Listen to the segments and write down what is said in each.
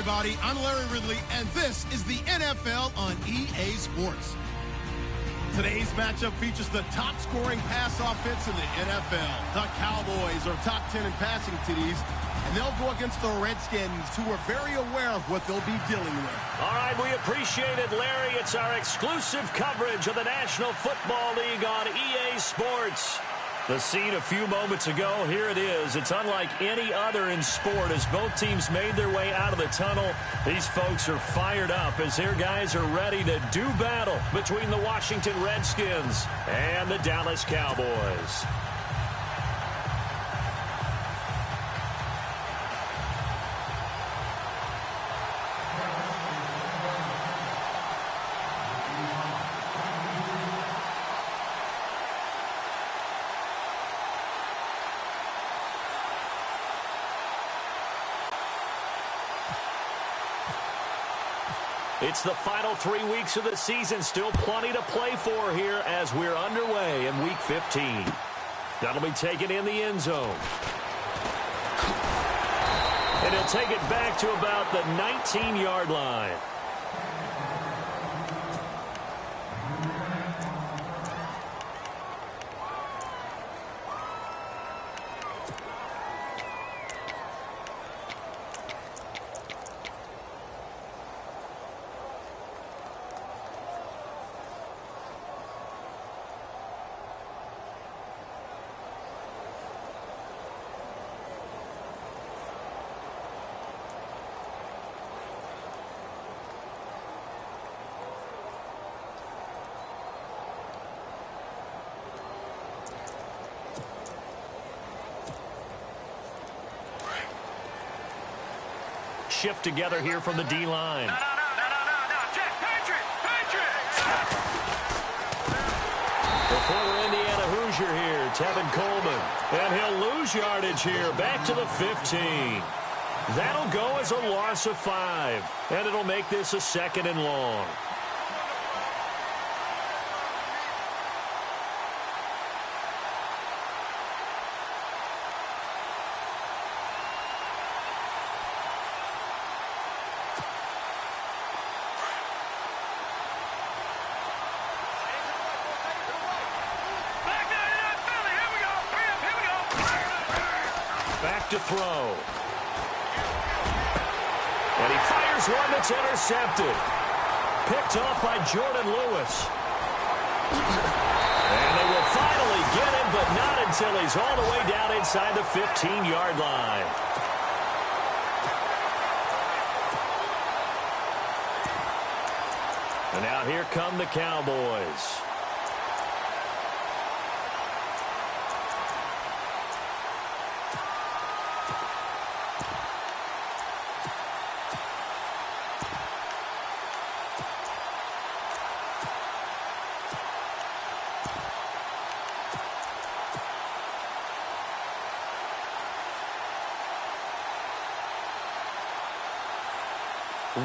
everybody. I'm Larry Ridley, and this is the NFL on EA Sports. Today's matchup features the top-scoring pass offense in the NFL. The Cowboys are top 10 in passing TDs, and they'll go against the Redskins, who are very aware of what they'll be dealing with. All right, we appreciate it, Larry. It's our exclusive coverage of the National Football League on EA Sports. The scene a few moments ago, here it is. It's unlike any other in sport as both teams made their way out of the tunnel. These folks are fired up as their guys are ready to do battle between the Washington Redskins and the Dallas Cowboys. It's the final 3 weeks of the season. Still plenty to play for here as we're underway in Week 15. That'll be taken in the end zone. And he'll take it back to about the 19-yard line. Shift together here from the D-line. No. Check, Patriots! The former Indiana Hoosier here, Tevin Coleman. And he'll lose yardage here, back to the 15. That'll go as a loss of 5. And it'll make this a 2nd and long. To throw. And he fires one that's intercepted. Picked off by Jordan Lewis. And they will finally get him, but not until he's all the way down inside the 15-yard line. And now here come the Cowboys.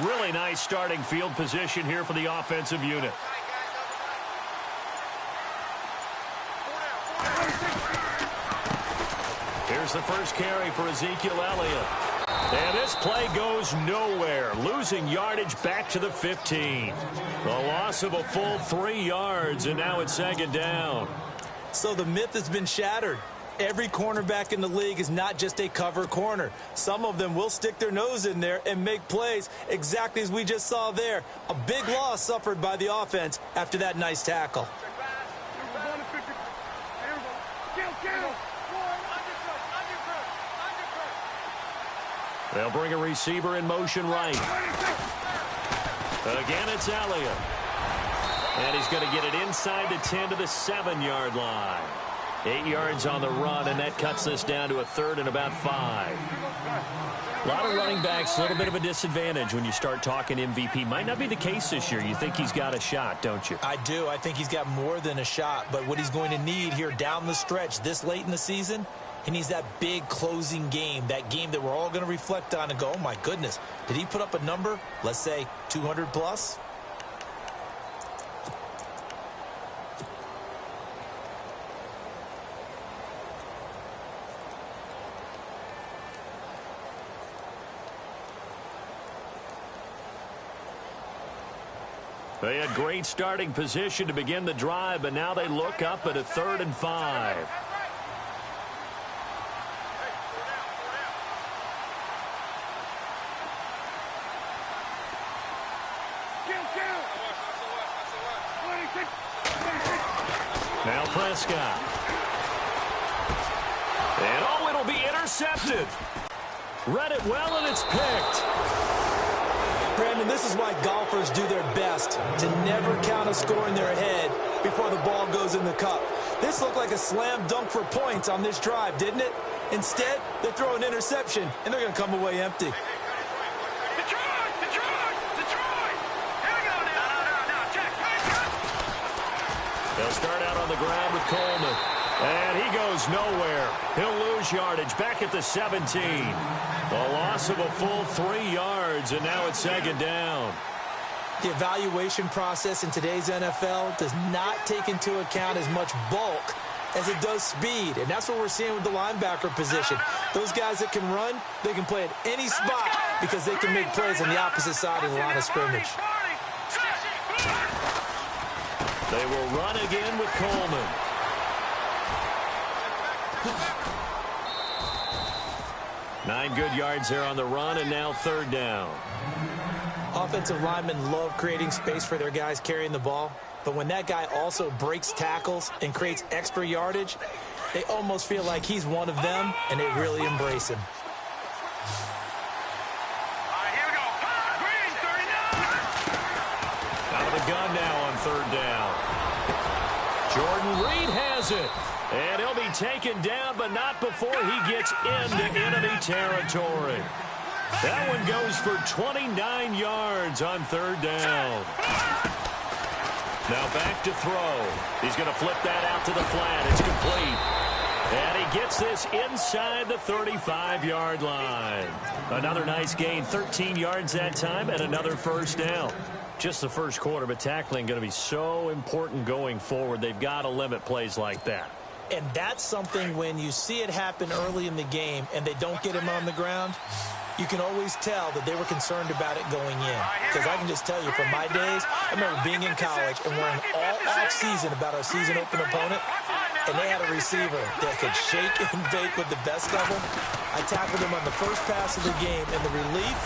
Really nice starting field position here for the offensive unit. Here's the first carry for Ezekiel Elliott. And this play goes nowhere, losing yardage back to the 15. The loss of a full 3 yards, and now it's 2nd down. So the myth has been shattered. Every cornerback in the league is not just a cover corner. Some of them will stick their nose in there and make plays exactly as we just saw there. A big loss suffered by the offense after that nice tackle. They'll bring a receiver in motion right. Again, it's Elliott. And he's going to get it inside the 10 to the 7-yard line. 8 yards on the run, and that cuts this down to a 3rd and about 5. A lot of running backs, a little bit of a disadvantage when you start talking MVP. Might not be the case this year. You think he's got a shot, don't you? I do. I think he's got more than a shot. But what he's going to need here down the stretch this late in the season, he needs that big closing game, that game that we're all going to reflect on and go, oh, my goodness, did he put up a number, let's say 200 plus? They had great starting position to begin the drive, but now they look up at a 3rd and 5. Now Prescott. And oh, it'll be intercepted. Read it well, and it's picked. Brandon, this is why golfers do their best to never count a score in their head before the ball goes in the cup. This looked like a slam dunk for points on this drive, didn't it? Instead, they throw an interception, and they're going to come away empty. They'll start out on the ground with Coleman. And he goes nowhere. He'll lose yardage back at the 17. A loss of a full 3 yards, and now it's 2nd down. The evaluation process in today's NFL does not take into account as much bulk as it does speed, and that's what we're seeing with the linebacker position. Those guys that can run, they can play at any spot because they can make plays on the opposite side of the line of scrimmage. They will run again with Coleman. Nine good yards there on the run, and now 3rd down. Offensive linemen love creating space for their guys carrying the ball, but when that guy also breaks tackles and creates extra yardage, they almost feel like he's one of them, and they really embrace him. Out of the gun now on 3rd down. Jordan Reed has it. And he'll be taken down, but not before he gets into enemy territory. That one goes for 29 yards on 3rd down. Now back to throw. He's going to flip that out to the flat. It's complete. And he gets this inside the 35-yard line. Another nice gain, 13 yards that time, and another 1st down. Just the first quarter, but tackling going to be so important going forward. They've got to limit plays like that. And that's something when you see it happen early in the game and they don't get him on the ground, you can always tell that they were concerned about it going in. Because I can just tell you from my days, I remember being in college and worrying all off-season about our season open opponent, and they had a receiver that could shake and bake with the best of them. I tackled him on the first pass of the game, and the relief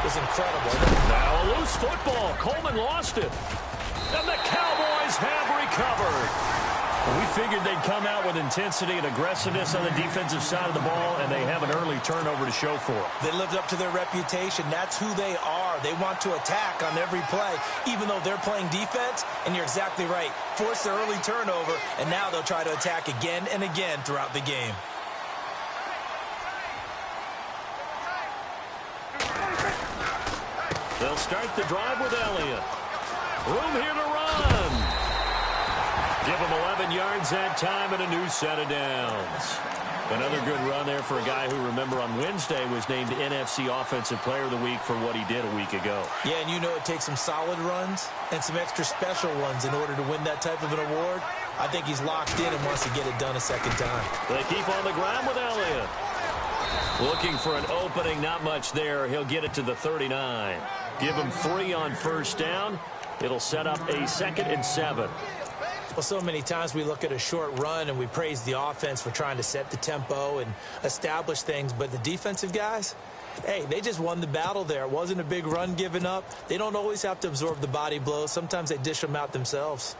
was incredible. Now a loose football. Coleman lost it. And the Cowboys have recovered. We figured they'd come out with intensity and aggressiveness on the defensive side of the ball, and they have an early turnover to show for it. They lived up to their reputation. That's who they are. They want to attack on every play, even though they're playing defense, and you're exactly right. Force their early turnover, and now they'll try to attack again and again throughout the game. They'll start the drive with Elliott. Room here to run. Give him 11 yards that time and a new set of downs. Another good run there for a guy who, remember, on Wednesday was named NFC Offensive Player of the Week for what he did a week ago. Yeah, and you know it takes some solid runs and some extra special ones in order to win that type of an award. I think he's locked in and wants to get it done a second time. They keep on the ground with Elliott. Looking for an opening, not much there. He'll get it to the 39. Give him 3 on 1st down. It'll set up a 2nd and 7. Well, so many times we look at a short run and we praise the offense for trying to set the tempo and establish things, but the defensive guys, hey, they just won the battle there. It wasn't a big run given up. They don't always have to absorb the body blows. Sometimes they dish them out themselves.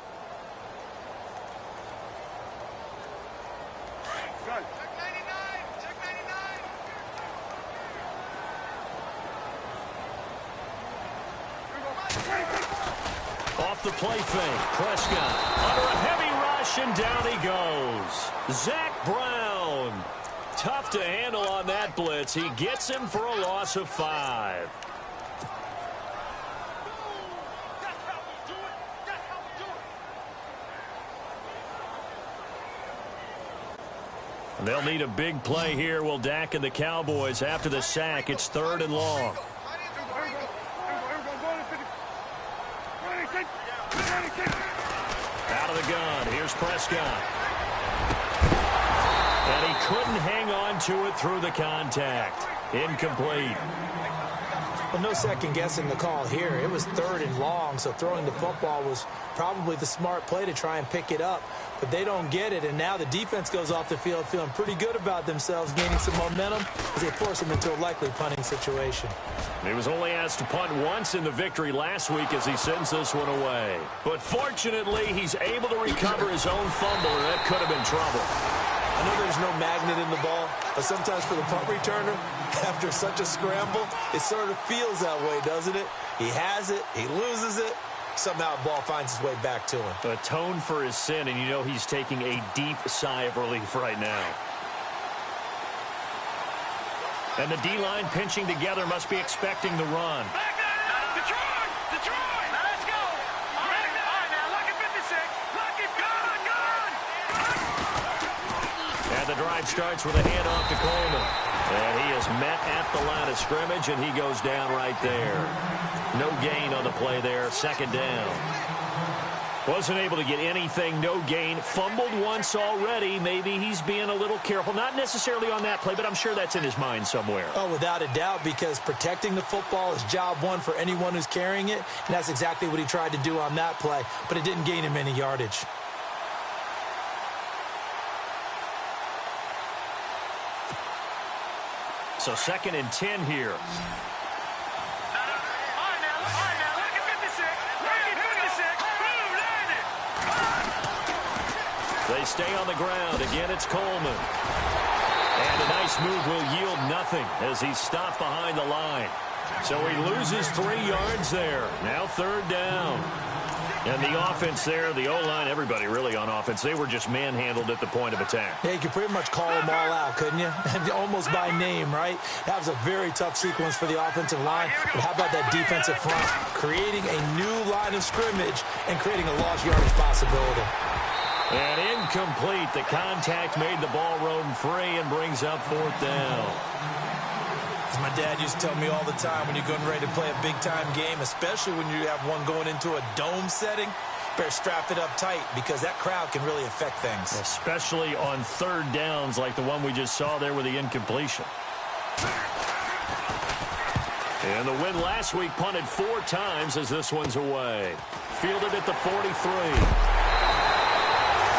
Off the play fake, Prescott under a heavy rush, and down he goes. Zach Brown, tough to handle on that blitz. He gets him for a loss of 5. They'll need a big play here. Will Dak and the Cowboys after the sack. It's 3rd and long. Out of the gun. Here's Prescott. And he couldn't hang on to it through the contact. Incomplete. Well, no second guessing the call here. It was 3rd and long, so throwing the football was probably the smart play to try and pick it up. But they don't get it, and now the defense goes off the field feeling pretty good about themselves, gaining some momentum as they force them into a likely punting situation. He was only asked to punt once in the victory last week as he sends this one away. But fortunately, he's able to recover his own fumble, and that could have been trouble. I know there's no magnet in the ball, but sometimes for the punt returner, after such a scramble, it sort of feels that way, doesn't it? He has it, he loses it, somehow the ball finds its way back to him. Atone for his sin, and you know he's taking a deep sigh of relief right now. And the D-line pinching together must be expecting the run. Detroit! Detroit! Now let's go! All right, now, lucky 56. Lucky, gun! And the drive starts with a handoff to Coleman. And he is met at the line of scrimmage, and he goes down right there. No gain on the play there, 2nd down. Wasn't able to get anything, no gain. Fumbled once already. Maybe he's being a little careful. Not necessarily on that play, but I'm sure that's in his mind somewhere. Oh, without a doubt, because protecting the football is job one for anyone who's carrying it, and that's exactly what he tried to do on that play, but it didn't gain him any yardage. So 2nd and 10 here. They stay on the ground. Again, it's Coleman. And a nice move will yield nothing as he's stopped behind the line. So he loses 3 yards there. Now 3rd down. And the offense there, the O-line, everybody really on offense, they were just manhandled at the point of attack. Yeah, you could pretty much call them all out, couldn't you? Almost by name, right? That was a very tough sequence for the offensive line. But how about that defensive front? Creating a new line of scrimmage and creating a lost yardage possibility. And incomplete. The contact made the ball roam free and brings up 4th down. As my dad used to tell me all the time, when you're getting ready to play a big-time game, especially when you have one going into a dome setting, better strap it up tight because that crowd can really affect things. Especially on 3rd downs like the one we just saw there with the incompletion. And the win last week punted 4 times as this one's away. Fielded at the 43.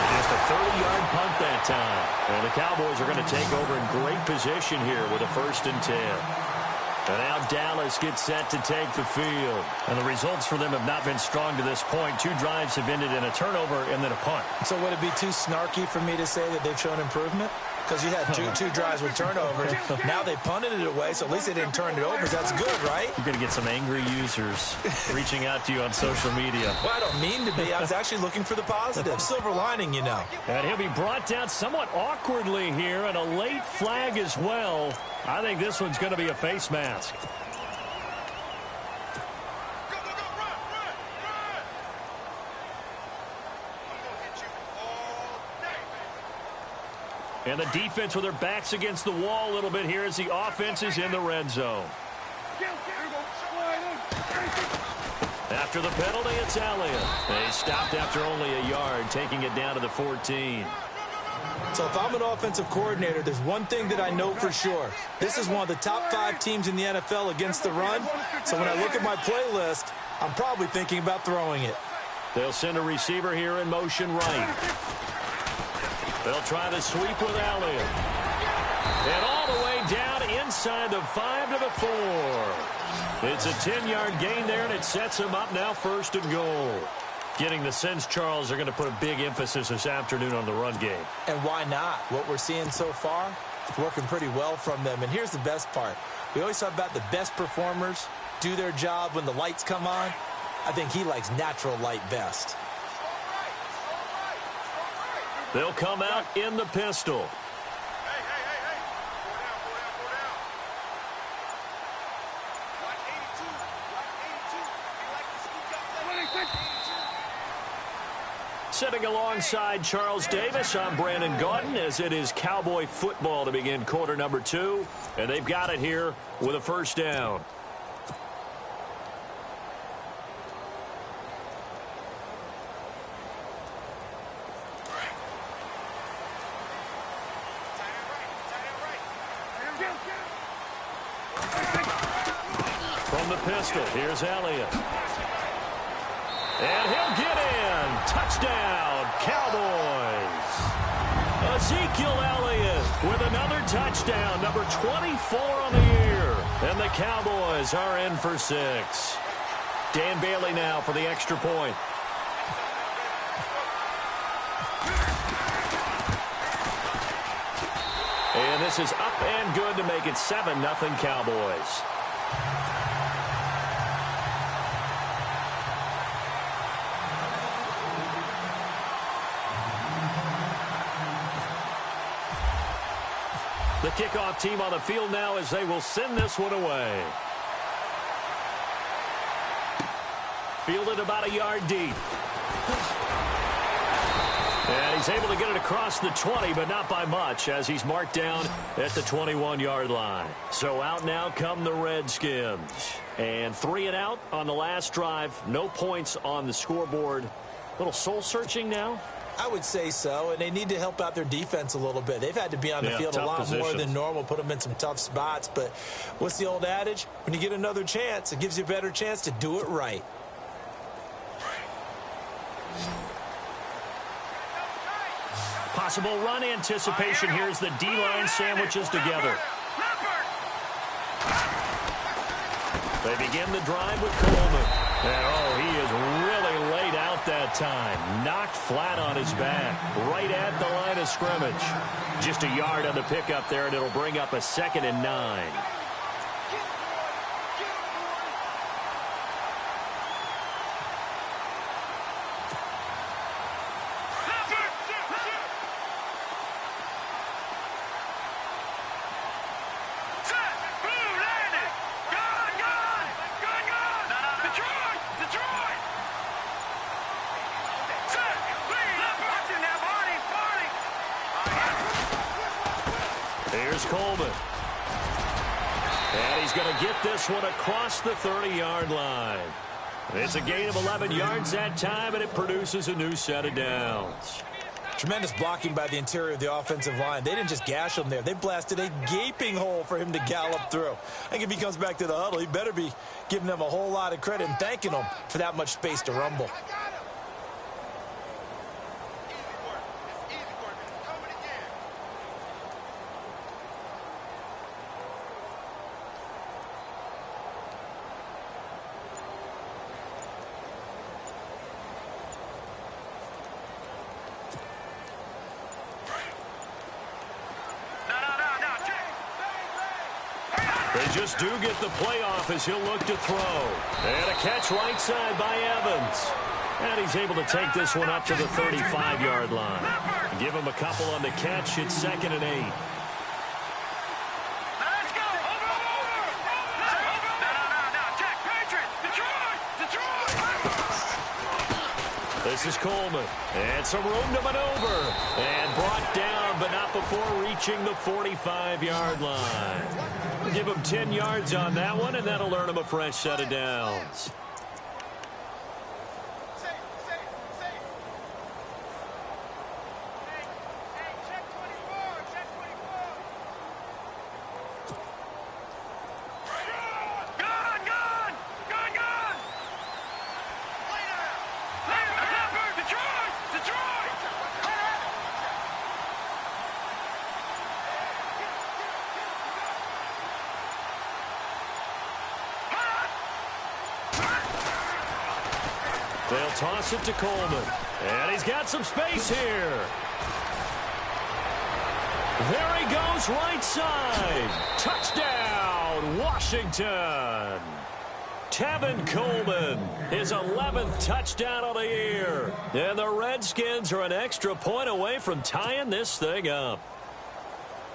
Just a 30-yard punt that time. And the Cowboys are going to take over in great position here with a 1st and 10. And now Dallas gets set to take the field. And the results for them have not been strong to this point. 2 drives have ended in a turnover and then a punt. So would it be too snarky for me to say that they've shown improvement? Because you had two drives with turnovers. Now they punted it away, so at least they didn't turn it over. That's good, right? You're going to get some angry users reaching out to you on social media. Well, I don't mean to be. I was actually looking for the positive. Silver lining, you know. And he'll be brought down somewhat awkwardly here, and a late flag as well. I think this one's going to be a face mask. And the defense with their backs against the wall a little bit here as the offense is in the red zone. After the penalty, it's Elliott. They stopped after only a yard, taking it down to the 14. So if I'm an offensive coordinator, there's one thing that I know for sure. This is one of the top 5 teams in the NFL against the run. So when I look at my playlist, I'm probably thinking about throwing it. They'll send a receiver here in motion right. They'll try to sweep with Elliott. And all the way down inside the 5 to the 4. It's a 10-yard gain there, and it sets him up now 1st and goal. Getting the sense, Charles, they're going to put a big emphasis this afternoon on the run game. And why not? What we're seeing so far, it's working pretty well from them. And here's the best part. We always talk about the best performers do their job when the lights come on. I think he likes natural light best. They'll come out in the pistol. Sitting alongside Charles Davis, I'm Brandon Gaudin, as it is Cowboy football to begin quarter number 2. And they've got it here with a 1st down. From from the pistol. Here's Elliott. And he'll get in. Touchdown, Cowboys. Ezekiel Elliott with another touchdown, number 24 on the year. And the Cowboys are in for 6. Dan Bailey now for the extra point. And this is up and good to make it 7-0 Cowboys. The kickoff team on the field now as they will send this one away. Fielded about a yard deep. And he's able to get it across the 20, but not by much, as he's marked down at the 21-yard line. So out now come the Redskins. And 3 and out on the last drive. No points on the scoreboard. A little soul-searching now. I would say so, and they need to help out their defense a little bit. They've had to be on the field a lot more than normal, put them in some tough spots. But what's the old adage? When you get another chance, it gives you a better chance to do it right. Possible run anticipation. Here's the D-line sandwiches together. They begin the drive with Coleman. And, he is really laid out that time. Knocked flat on his back. Right at the line of scrimmage. Just a yard on the pickup there, and it'll bring up a 2nd and 9. Here's Coleman. And he's going to get this one across the 30-yard line. It's a gain of 11 yards that time, and it produces a new set of downs. Tremendous blocking by the interior of the offensive line. They didn't just gash him there. They blasted a gaping hole for him to gallop through. I think if he comes back to the huddle, he better be giving them a whole lot of credit and thanking them for that much space to rumble. They just do get the playoff as he'll look to throw. And a catch right side by Evans. And he's able to take this one up to the 35-yard line. Give him a couple on the catch. It's 2nd and 8. Let's go! Check! Detroit! This is Coleman. And some room to maneuver. And brought down, but not before reaching the 45-yard line. Give him 10 yards on that one, and that'll earn him a fresh set of downs. They'll toss it to Coleman. And he's got some space here. There he goes, right side. Touchdown, Washington. Tevin Coleman, his 11th touchdown of the year. And the Redskins are an extra point away from tying this thing up.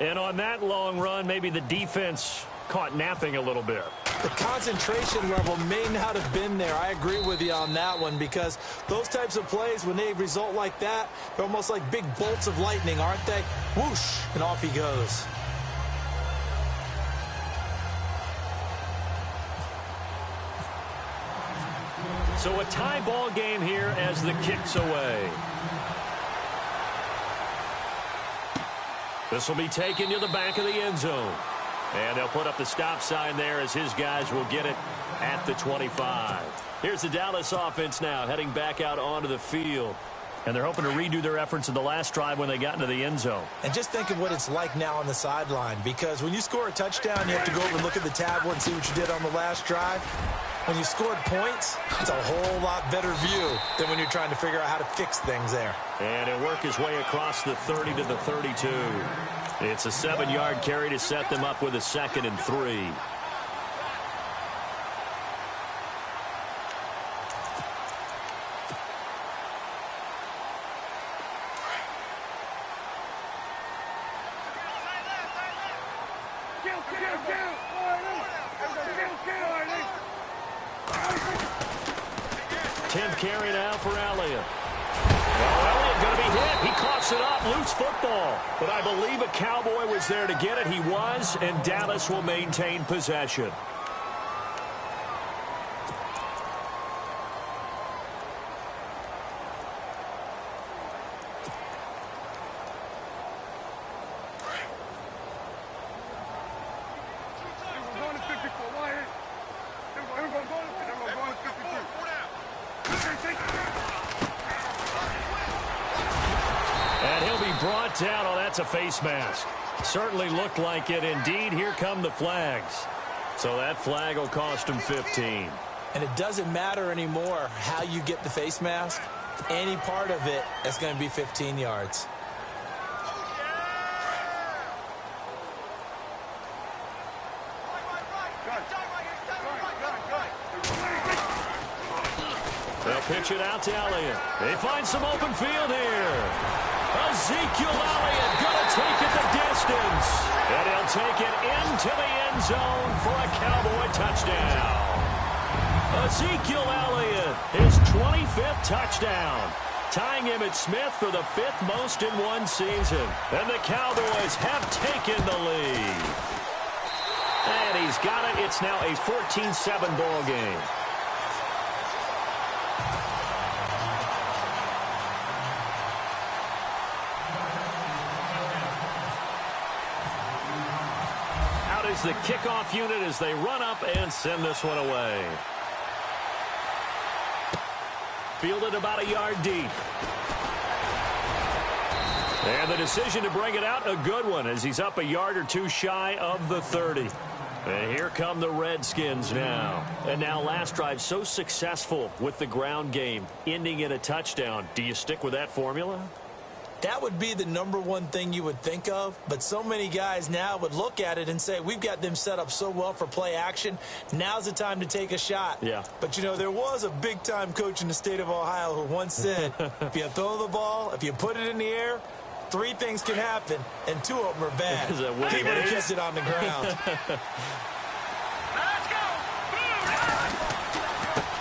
And on that long run, maybe the defense caught napping a little bit. The concentration level may not have been there. I agree with you on that one, because those types of plays, when they result like that, they're almost like big bolts of lightning, aren't they? Whoosh, and off he goes. So a tie ball game here as the kick's away. This will be taken to the back of the end zone. And they'll put up the stop sign there as his guys will get it at the 25. Here's the Dallas offense now heading back out onto the field. And they're hoping to redo their efforts in the last drive when they got into the end zone. And just think of what it's like now on the sideline, because when you score a touchdown, you have to go over and look at the tablet and see what you did on the last drive. When you scored points, it's a whole lot better view than when you're trying to figure out how to fix things there. And he'll work his way across the 30 to the 32. It's a 7-yard carry to set them up with a 2nd and 3. Carry now for Elliott. Well, Elliott going to be hit. He coughs it up. Loose football. But I believe a Cowboy was there to get it. He was, and Dallas will maintain possession. Down. Oh, that's a face mask. Certainly looked like it. Indeed, here come the flags. So that flag will cost him 15. And it doesn't matter anymore how you get the face mask. Any part of it is going to be 15 yards. They'll pitch it out to Elliott. They find some open field here. Ezekiel Elliott going to take it the distance. And he'll take it into the end zone for a Cowboy touchdown. Ezekiel Elliott, his 25th touchdown, tying Emmitt Smith for the 5th most in one season. And the Cowboys have taken the lead. And he's got it. It's now a 14-7 ball game. The kickoff unit as they run up and send this one away. Fielded about a yard deep. And the decision to bring it out, a good one, as he's up a yard or two shy of the 30. And here come the Redskins now. And now last drive so successful with the ground game, ending in a touchdown. Do you stick with that formula? That would be the #1 thing you would think of, but so many guys now would look at it and say, we've got them set up so well for play action. Now's the time to take a shot. Yeah. But, you know, there was a big-time coach in the state of Ohio who once said, if you throw the ball, if you put it in the air, 3 things can happen, and 2 of them are bad. He would have kept it on the ground.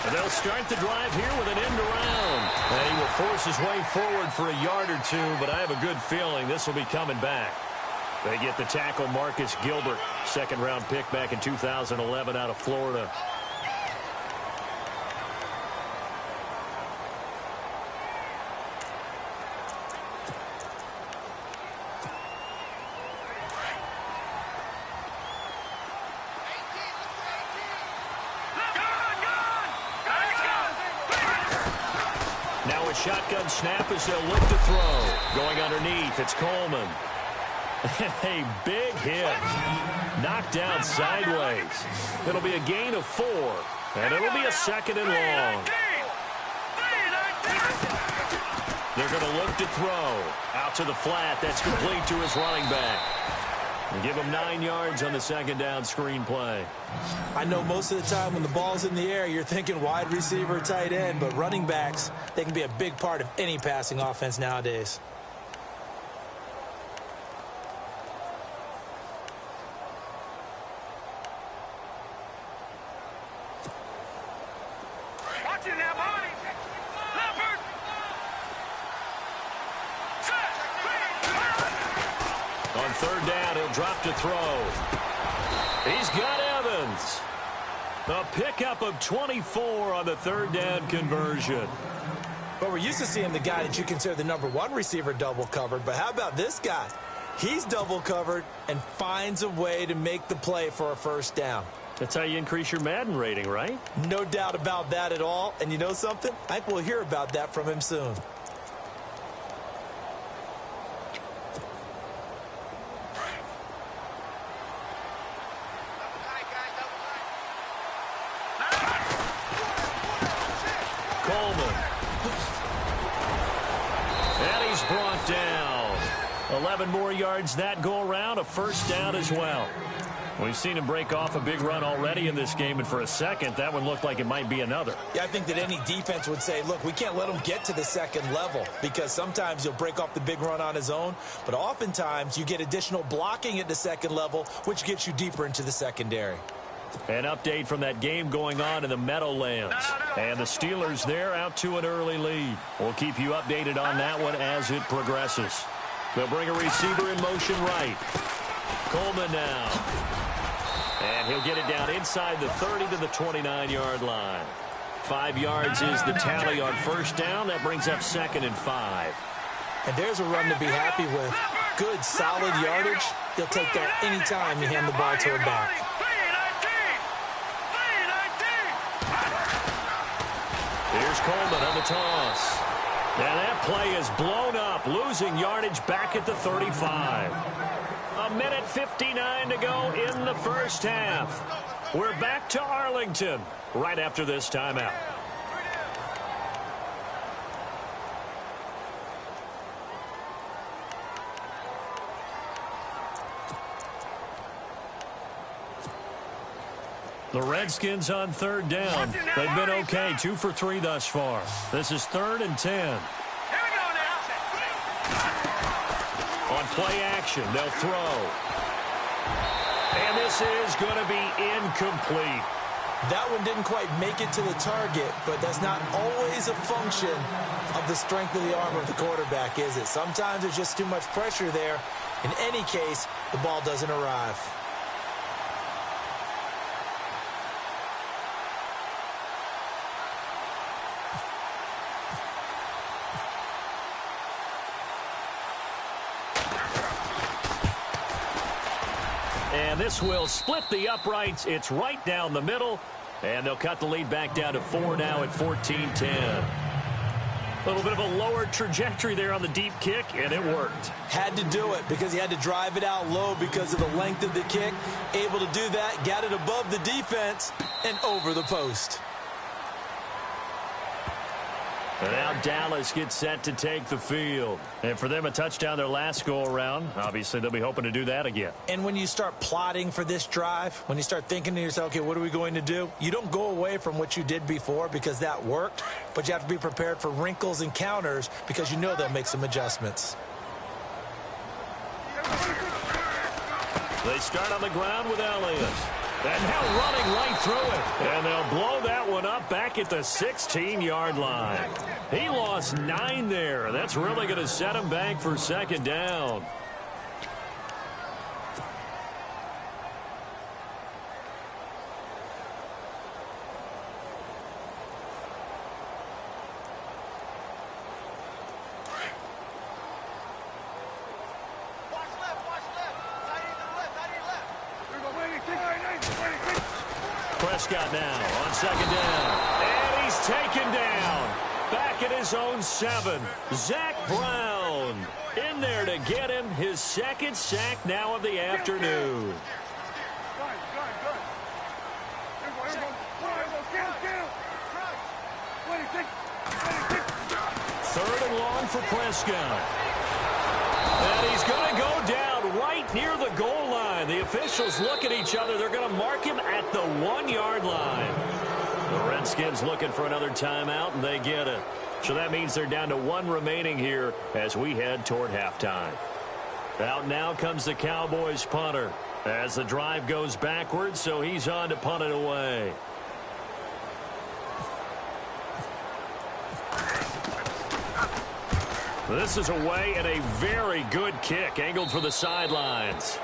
And they'll start the drive here with an end around. And he will force his way forward for a yard or 2, but I have a good feeling this will be coming back. They get the tackle, Marcus Gilbert, 2nd-round pick back in 2011 out of Florida. Shotgun snap as they'll look to throw. Going underneath, it's Coleman. A big hit. Knocked down sideways. It'll be a gain of 4. And it'll be a 2nd and long. They're going to look to throw. Out to the flat. That's complete to his running back. And give him 9 yards on the 2nd down screen play. I know most of the time when the ball's in the air, you're thinking wide receiver, tight end, but running backs, they can be a big part of any passing offense nowadays. Watch it now, buddy. Leopard. On 3rd down, he'll drop to throw. He's got Evans. A pickup of 24 on the 3rd down conversion. But we're used to seeing the guy that you consider the #1 receiver double covered. But how about this guy? He's double covered and finds a way to make the play for a first down. That's how you increase your Madden rating, right? No doubt about that at all. And you know something? I think we'll hear about that from him soon. Coleman. And he's brought down. 11 more yards that go around, a first down as well. We've seen him break off a big run already in this game, and for a second, that one looked like it might be another. Yeah, I think that any defense would say, look, we can't let him get to the second level, because sometimes he'll break off the big run on his own, but oftentimes you get additional blocking at the second level, which gets you deeper into the secondary. An update from that game going on in the Meadowlands. And the Steelers there out to an early lead. We'll keep you updated on that one as it progresses. They'll bring a receiver in motion right. Coleman now. And he'll get it down inside the 30 to the 29-yard line. 5 yards is the tally on first down. That brings up 2nd and 5. And there's a run to be happy with. Good, solid yardage. He'll take that anytime you hand the ball to him back. Here's Coleman on the toss. And that play is blown up, losing yardage back at the 35. A minute 59 to go in the first half. We're back to Arlington right after this timeout. The Redskins on third down. They've been okay, 2 for 3 thus far. This is 3rd and 10. Here we go now. On play action, they'll throw. And this is going to be incomplete. That one didn't quite make it to the target, but that's not always a function of the strength of the arm of the quarterback, is it? Sometimes there's just too much pressure there. In any case, the ball doesn't arrive. And this will split the uprights. It's right down the middle. And they'll cut the lead back down to 4 now at 14-10. A little bit of a lower trajectory there on the deep kick, and it worked. Had to do it because he had to drive it out low because of the length of the kick. Able to do that, got it above the defense, and over the post. And now Dallas gets set to take the field. And for them, a touchdown their last go-around. Obviously, they'll be hoping to do that again. And when you start plotting for this drive, when you start thinking to yourself, okay, what are we going to do? You don't go away from what you did before because that worked, but you have to be prepared for wrinkles and counters because you know they'll make some adjustments. They start on the ground with Elliott. And now running right through it. And they'll blow that one up back at the 16-yard line. He lost 9 there. That's really going to set him back for 2nd down. Prescott now on 2nd down. And he's taken down. Back at his own 7. Zach Brown in there to get him his 2nd sack now of the afternoon. 3rd and long for Prescott. And he's going to go down right near the goal line. The officials look at each other. They're going to mark him at the 1-yard line. The Redskins looking for another timeout, and they get it. So that means they're down to 1 remaining here as we head toward halftime. Out now comes the Cowboys punter as the drive goes backwards, so he's on to punt it away. This is away and a very good kick angled for the sidelines.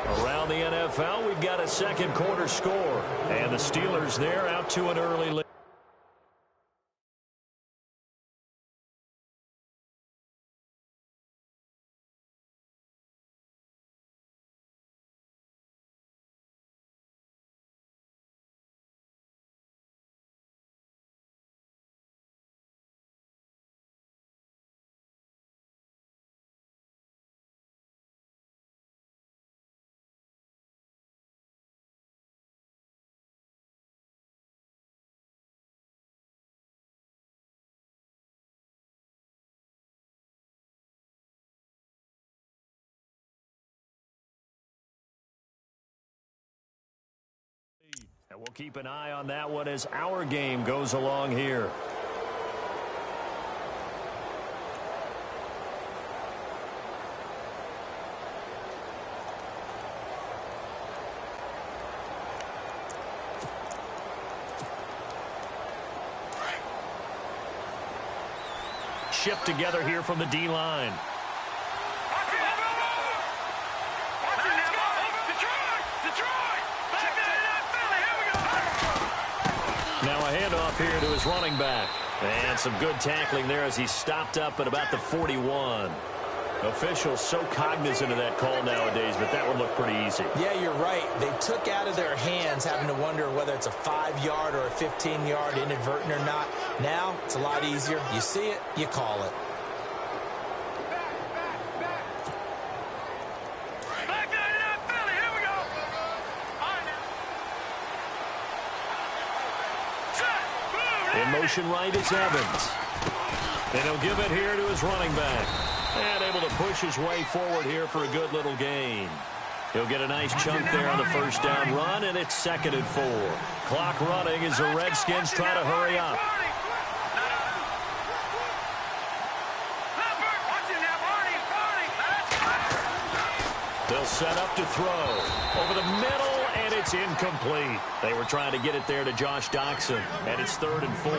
Around the NFL, we've got a 2nd quarter score. And the Steelers there out to an early lead. And we'll keep an eye on that one as our game goes along here. Shift together here from the D-line. Now a handoff here to his running back. And some good tackling there as he stopped up at about the 41. Officials so cognizant of that call nowadays, but that one looked pretty easy. Yeah, you're right. They took out of their hands having to wonder whether it's a 5-yard or a 15-yard inadvertent or not. Now, it's a lot easier. You see it, you call it. In motion right is Evans. And he'll give it here to his running back. And able to push his way forward here for a good little gain. He'll get a nice chunk there on the first down run, and it's 2nd and 4. Clock running as the Redskins try to hurry up. They'll set up to throw. Over the middle, and it's incomplete. They were trying to get it there to Josh Doxson, and it's 3rd and 4.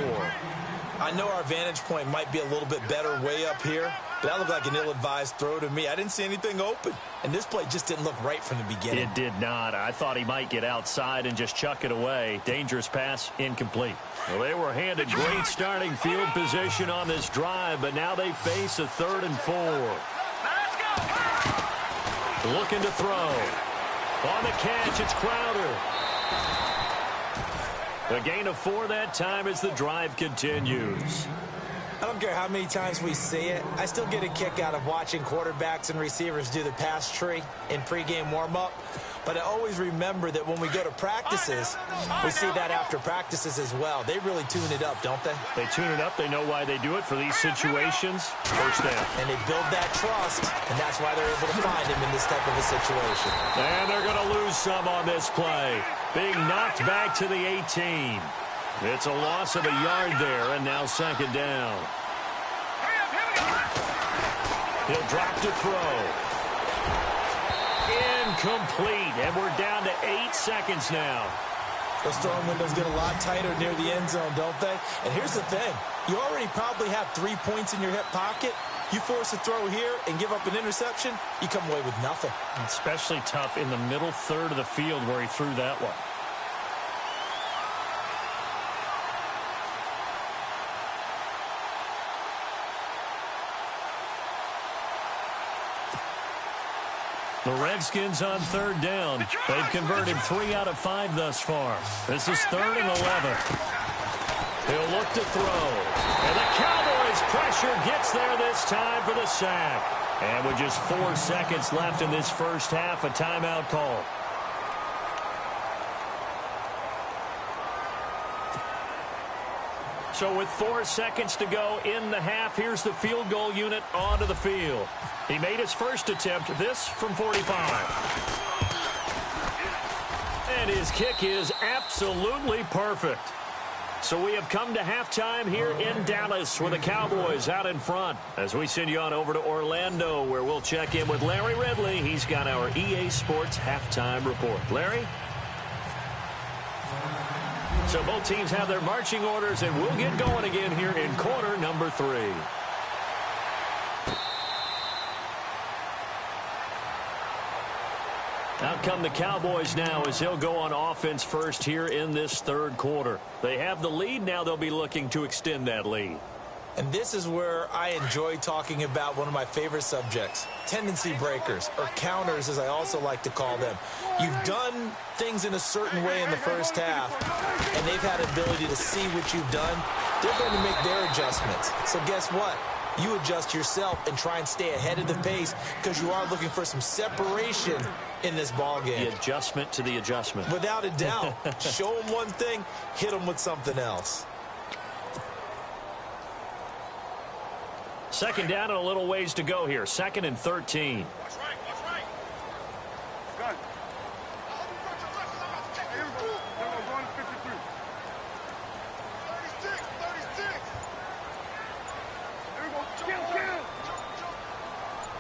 I know our vantage point might be a little bit better way up here, but that looked like an ill-advised throw to me. I didn't see anything open, and this play just didn't look right from the beginning. It did not. I thought he might get outside and just chuck it away. Dangerous pass, incomplete. Well, they were handed great starting field position on this drive, but now they face a 3rd and 4. Looking to throw. On the catch, it's Crowder. A gain of 4 that time as the drive continues. I don't care how many times we see it. I still get a kick out of watching quarterbacks and receivers do the pass tree in pregame warm-up. But I always remember that when we go to practices, we see that after practices as well. They really tune it up, don't they? They tune it up. They know why they do it for these situations. First down. And they build that trust, and that's why they're able to find him in this type of a situation. And they're going to lose some on this play. Being knocked back to the 18. It's a loss of a yard there, and now 2nd down. He'll drop to throw. Incomplete, and we're down to 8 seconds now. Those throwing windows get a lot tighter near the end zone, don't they? And here's the thing. You already probably have 3 points in your hip pocket. You force a throw here and give up an interception, you come away with nothing. Especially tough in the middle third of the field where he threw that one. The Redskins on 3rd down. They've converted 3 out of 5 thus far. This is 3rd and 11. He'll look to throw. And the Cowboys pressure gets there this time for the sack. And with just 4 seconds left in this first half, a timeout call. So with 4 seconds to go in the half, here's the field goal unit onto the field. He made his first attempt, this from 45. And his kick is absolutely perfect. So we have come to halftime here in Dallas with the Cowboys out in front. As we send you on over to Orlando, where we'll check in with Larry Ridley. He's got our EA Sports halftime report. Larry? So both teams have their marching orders, and we'll get going again here in quarter number 3. Out come the Cowboys now as they'll go on offense first here in this 3rd quarter. They have the lead. Now they'll be looking to extend that lead. And this is where I enjoy talking about one of my favorite subjects, tendency breakers, or counters as I also like to call them. You've done things in a certain way in the first half, and they've had ability to see what you've done. They're going to make their adjustments. So guess what? You adjust yourself and try and stay ahead of the pace because you are looking for some separation in this ballgame. The adjustment to the adjustment. Without a doubt. Show them one thing, hit them with something else. 2nd down and a little ways to go here. 2nd and 13. Watch right. Good.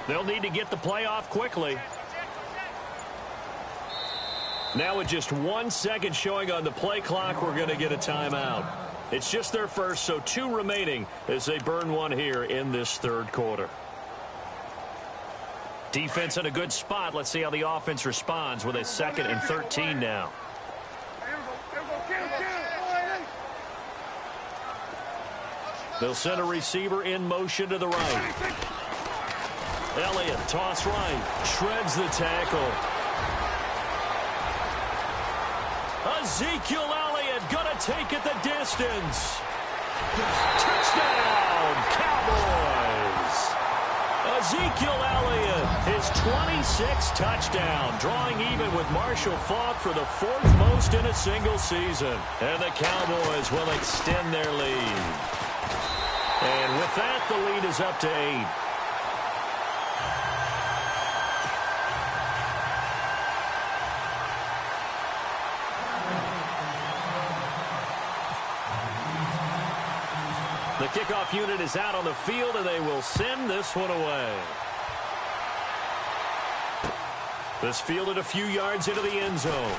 They'll need to get the play off quickly. Now with just 1 second showing on the play clock, we're going to get a timeout. It's just their first, so 2 remaining as they burn one here in this third quarter. Defense in a good spot. Let's see how the offense responds with a 2nd and 13 now. They'll send a receiver in motion to the right. Elliott, toss right, shreds the tackle. Ezekiel Elliott gonna take it the distance. Touchdown, Cowboys! Ezekiel Elliott, his 26th touchdown, drawing even with Marshall Faulk for the 4th most in a single season. And the Cowboys will extend their lead. And with that, the lead is up to 8. The kickoff unit is out on the field, and they will send this one away. This fielded a few yards into the end zone.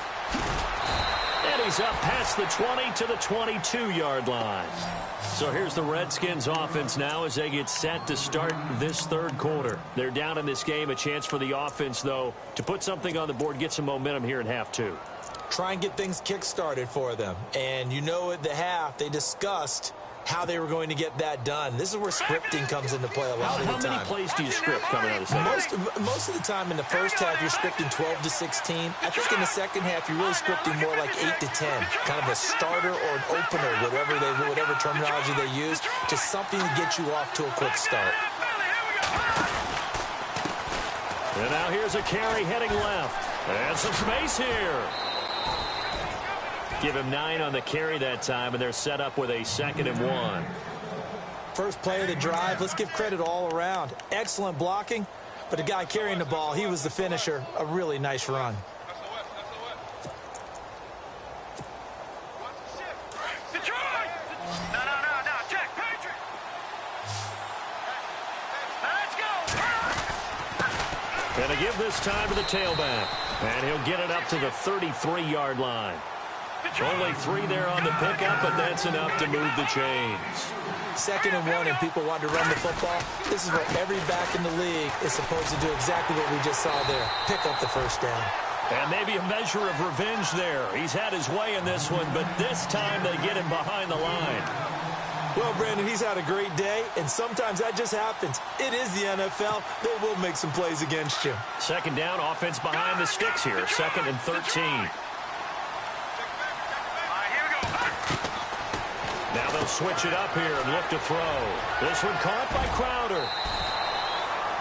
And he's up past the 20 to the 22-yard line. So here's the Redskins offense now as they get set to start this third quarter. They're down in this game. A chance for the offense, though, to put something on the board, get some momentum here in half 2. Try and get things kick-started for them. And you know at the half, they discussed how they were going to get that done. This is where scripting comes into play a lot of the time. How many plays do you script coming out of the second? Most of the time in the first half, you're scripting 12 to 16. I think in the second half, you're really scripting more like 8 to 10. Kind of a starter or an opener, whatever terminology they use, just something to get you off to a quick start. And now here's a carry heading left. And some space here. Give him 9 on the carry that time, and they're set up with a 2nd and 1. First play of the drive, let's give credit all around. Excellent blocking, but the guy carrying the ball, he was the finisher. A really nice run. Detroit! No, check, Patrick! Let's go! Gonna give this time to the tailback, and he'll get it up to the 33-yard line. Only 3 there on the pickup, but that's enough to move the chains. 2nd and 1, and people want to run the football. This is where every back in the league is supposed to do exactly what we just saw there. Pick up the first down. And maybe a measure of revenge there. He's had his way in this one, but this time they get him behind the line. Well, Brandon, he's had a great day, and sometimes that just happens. It is the NFL. They will make some plays against you. 2nd down, offense behind the sticks here. 2nd and 13. Now they'll switch it up here and look to throw. This one caught by Crowder.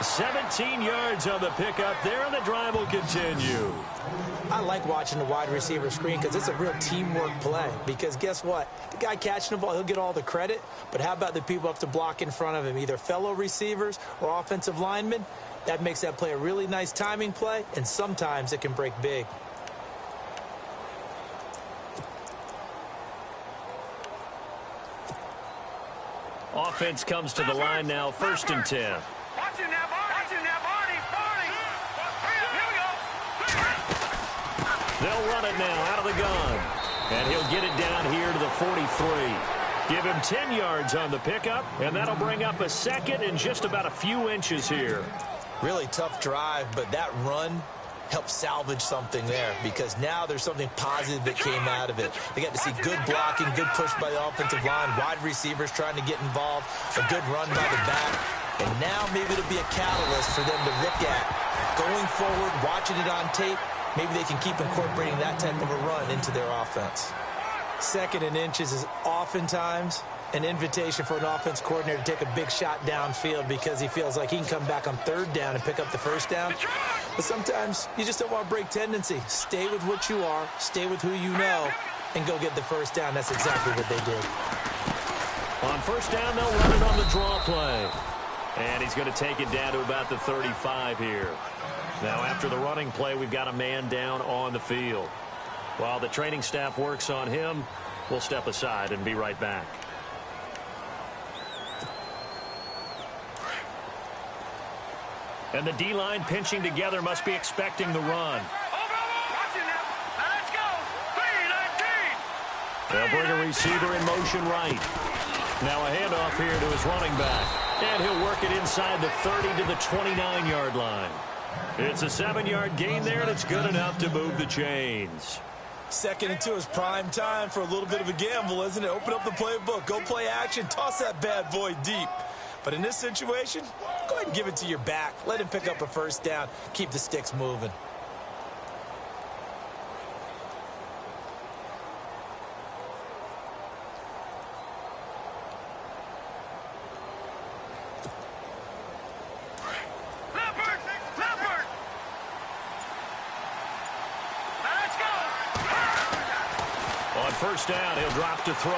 17 yards on the pickup there, and the drive will continue. I like watching the wide receiver screen because it's a real teamwork play. Because guess what? The guy catching the ball, he'll get all the credit. But how about the people up to block in front of him, either fellow receivers or offensive linemen? That makes that play a really nice timing play, and sometimes it can break big. Offense comes to the line now, 1st and 10. Watch him now, Barney. Here we go. They'll run it now out of the gun. And he'll get it down here to the 43. Give him 10 yards on the pickup, and that'll bring up a 2nd and just about a few inches here. Really tough drive, but that run help salvage something there because now there's something positive that came out of it. They got to see good blocking, good push by the offensive line, wide receivers trying to get involved, a good run by the back, and now maybe it'll be a catalyst for them to look at going forward, watching it on tape. Maybe they can keep incorporating that type of a run into their offense. 2nd and inches is oftentimes an invitation for an offense coordinator to take a big shot downfield because he feels like he can come back on 3rd down and pick up the 1st down. But sometimes you just don't want to break tendency. Stay with what you are, stay with who you know, and go get the 1st down. That's exactly what they did. On 1st down, they'll run it on the draw play. And he's going to take it down to about the 35 here. Now, after the running play, we've got a man down on the field. While the training staff works on him, we'll step aside and be right back. And the D-line pinching together must be expecting the run. Watch it now. Now let's go. 3-19. They'll bring a receiver in motion right. Now a handoff here to his running back. And he'll work it inside the 30 to the 29-yard line. It's a 7-yard gain there, and it's good enough to move the chains. 2nd and 2 is prime time for a little bit of a gamble, isn't it? Open up the playbook, go play action, toss that bad boy deep. But in this situation, go ahead and give it to your back. Let him pick up a first down. Keep the sticks moving. First down, he'll drop to throw.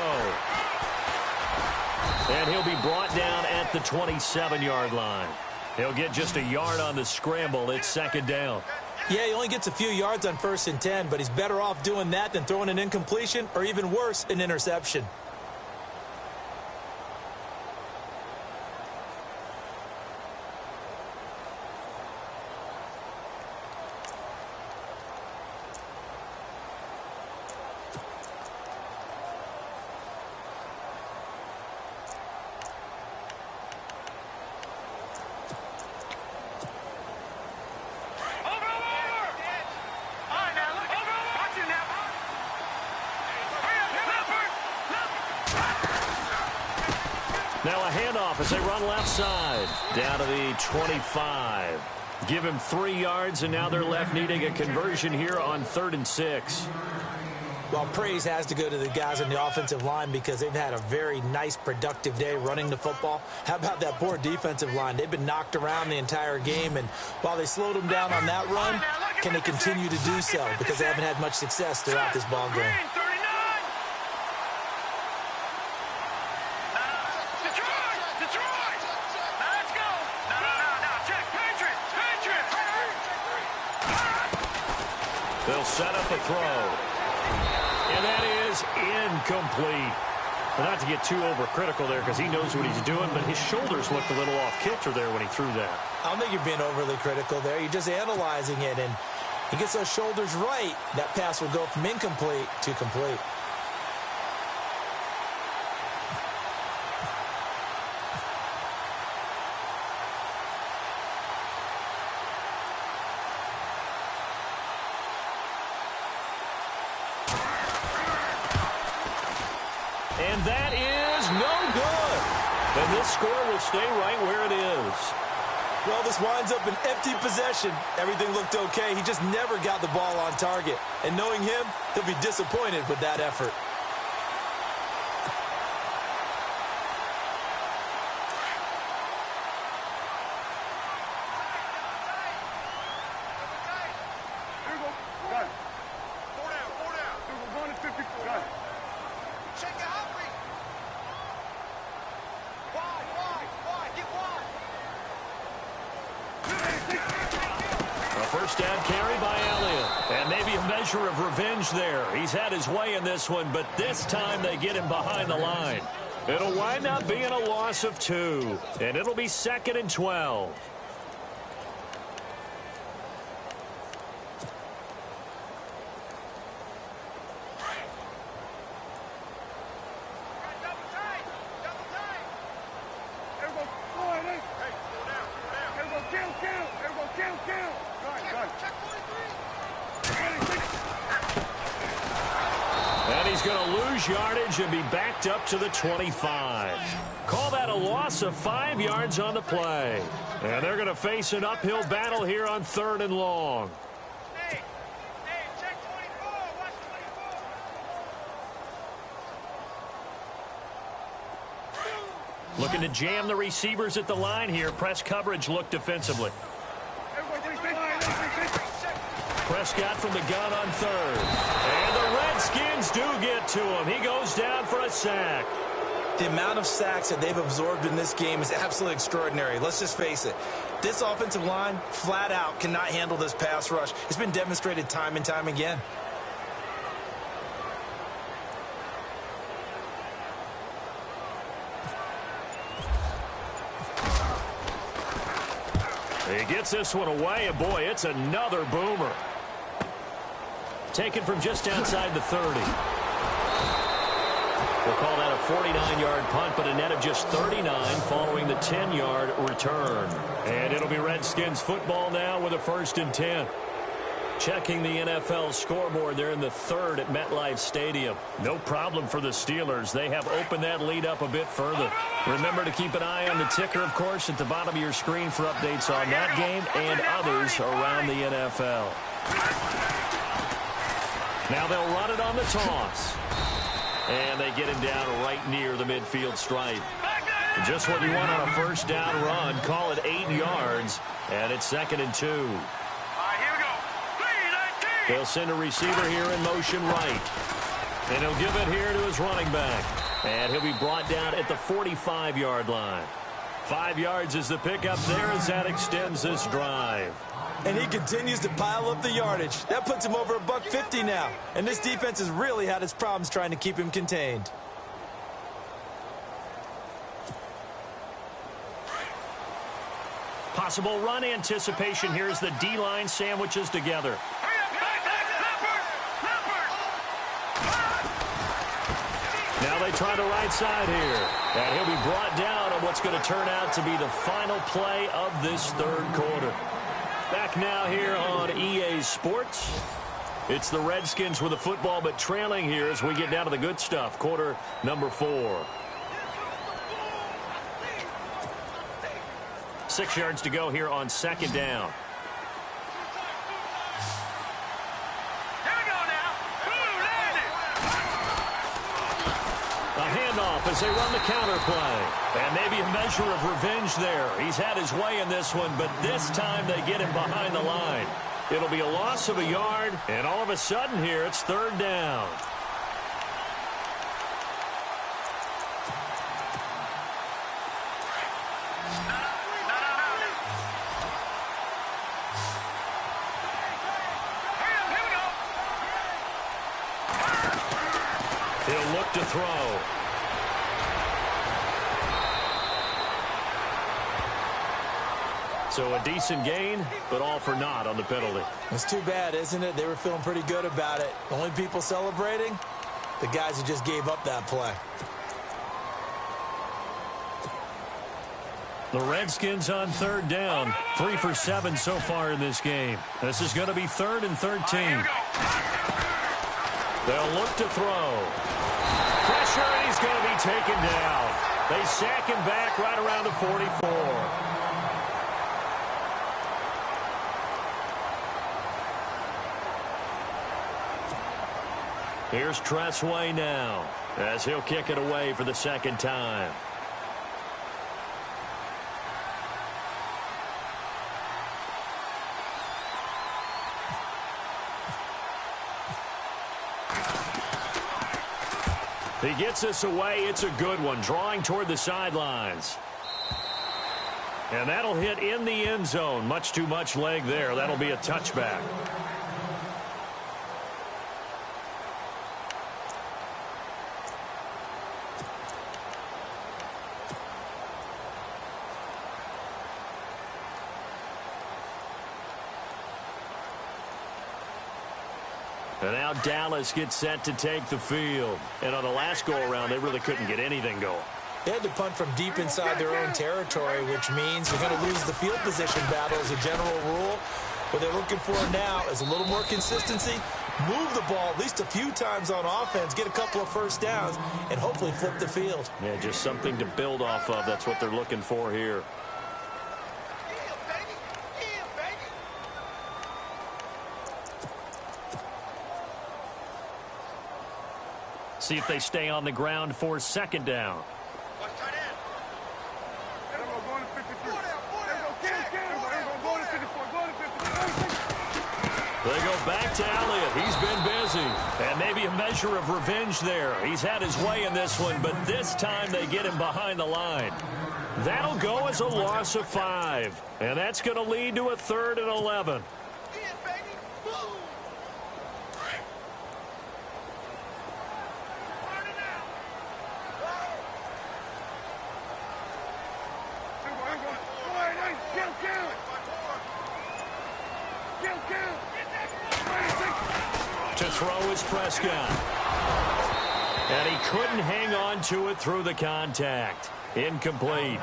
And he'll be brought down at the 27-yard line. He'll get just a yard on the scramble. It's 2nd down. Yeah, he only gets a few yards on 1st and 10, but he's better off doing that than throwing an incompletion or even worse, an interception. Now a handoff as they run left side. Down to the 25. Give him 3 yards, and now they're left needing a conversion here on 3rd and 6. Well, praise has to go to the guys on the offensive line because they've had a very nice, productive day running the football. How about that poor defensive line? They've been knocked around the entire game, and while they slowed them down on that run, can they continue to do so? Because they haven't had much success throughout this ball game. They'll set up a throw. And that is incomplete. Well, not to get too overcritical there because he knows what he's doing, but his shoulders looked a little off kilter there when he threw that. I don't think you're being overly critical there. You're just analyzing it, and he gets those shoulders right. That pass will go from incomplete to complete. And that is no good. And this score will stay right where it is. Well, this winds up an empty possession. Everything looked okay. He just never got the ball on target. And knowing him, he'll be disappointed with that effort. First down carry by Elliott. And maybe a measure of revenge there. He's had his way in this one, but this time they get him behind the line. It'll wind up being a loss of 2. And it'll be 2nd and 12. And he's going to lose yardage and be backed up to the 25. Call that a loss of 5 yards on the play. And they're going to face an uphill battle here on 3rd and long. Looking to jam the receivers at the line here. Press coverage look defensively. Prescott from the gun on 3rd. And the Redskins do get to him. He goes down for a sack. The amount of sacks that they've absorbed in this game is absolutely extraordinary. Let's just face it. This offensive line, flat out, cannot handle this pass rush. It's been demonstrated time and time again. He gets this one away, and boy, it's another boomer. Taken from just outside the 30. We'll call that a 49-yard punt, but a net of just 39 following the 10-yard return. And it'll be Redskins football now with a 1st and 10. Checking the NFL scoreboard, they're in the 3rd at MetLife Stadium. No problem for the Steelers. They have opened that lead up a bit further. Remember to keep an eye on the ticker, of course, at the bottom of your screen for updates on that game and others around the NFL. Now they'll run it on the toss. And they get him down right near the midfield stripe. Just what you want on a 1st down run. Call it 8 yards, and it's 2nd and 2. All right, here we go. 3-19. They'll send a receiver here in motion right. And he'll give it here to his running back. And he'll be brought down at the 45-yard line. 5 yards is the pickup there as that extends this drive. And he continues to pile up the yardage. That puts him over $150 now. And this defense has really had its problems trying to keep him contained. Possible run anticipation here as the D-line sandwiches together. Now they try the right side here. And he'll be brought down on what's going to turn out to be the final play of this 3rd quarter. Back now here on EA Sports. It's the Redskins with the football, but trailing here as we get down to the good stuff. Quarter number 4. 6 yards to go here on 2nd down. A handoff as they run the counter play. And maybe a measure of revenge there. He's had his way in this one, but this time they get him behind the line. It'll be a loss of a yard, and all of a sudden here it's 3rd down. He'll look to throw. So a decent gain, but all for naught on the penalty. It's too bad, isn't it? They were feeling pretty good about it. The only people celebrating, the guys who just gave up that play. The Redskins on 3rd down. 3 for 7 so far in this game. This is going to be 3rd and 13. They'll look to throw. Pressure, and he's going to be taken down. They sack him back right around the 44. Here's Tressway now as he'll kick it away for the 2nd time. He gets this away. It's a good one, drawing toward the sidelines. And that'll hit in the end zone. Much too much leg there. That'll be a touchback. And now Dallas gets set to take the field. And on the last go-around, they really couldn't get anything going. They had to punt from deep inside their own territory, which means they're going to lose the field position battle as a general rule. What they're looking for now is a little more consistency, move the ball at least a few times on offense, get a couple of 1st downs, and hopefully flip the field. Yeah, just something to build off of. That's what they're looking for here. See if they stay on the ground for 2nd down. They go back to Elliott. He's been busy. And maybe a measure of revenge there. He's had his way in this one, but this time they get him behind the line. That'll go as a loss of 5. And that's going to lead to a 3rd and 11. To throw is Prescott. And he couldn't hang on to it through the contact. Incomplete.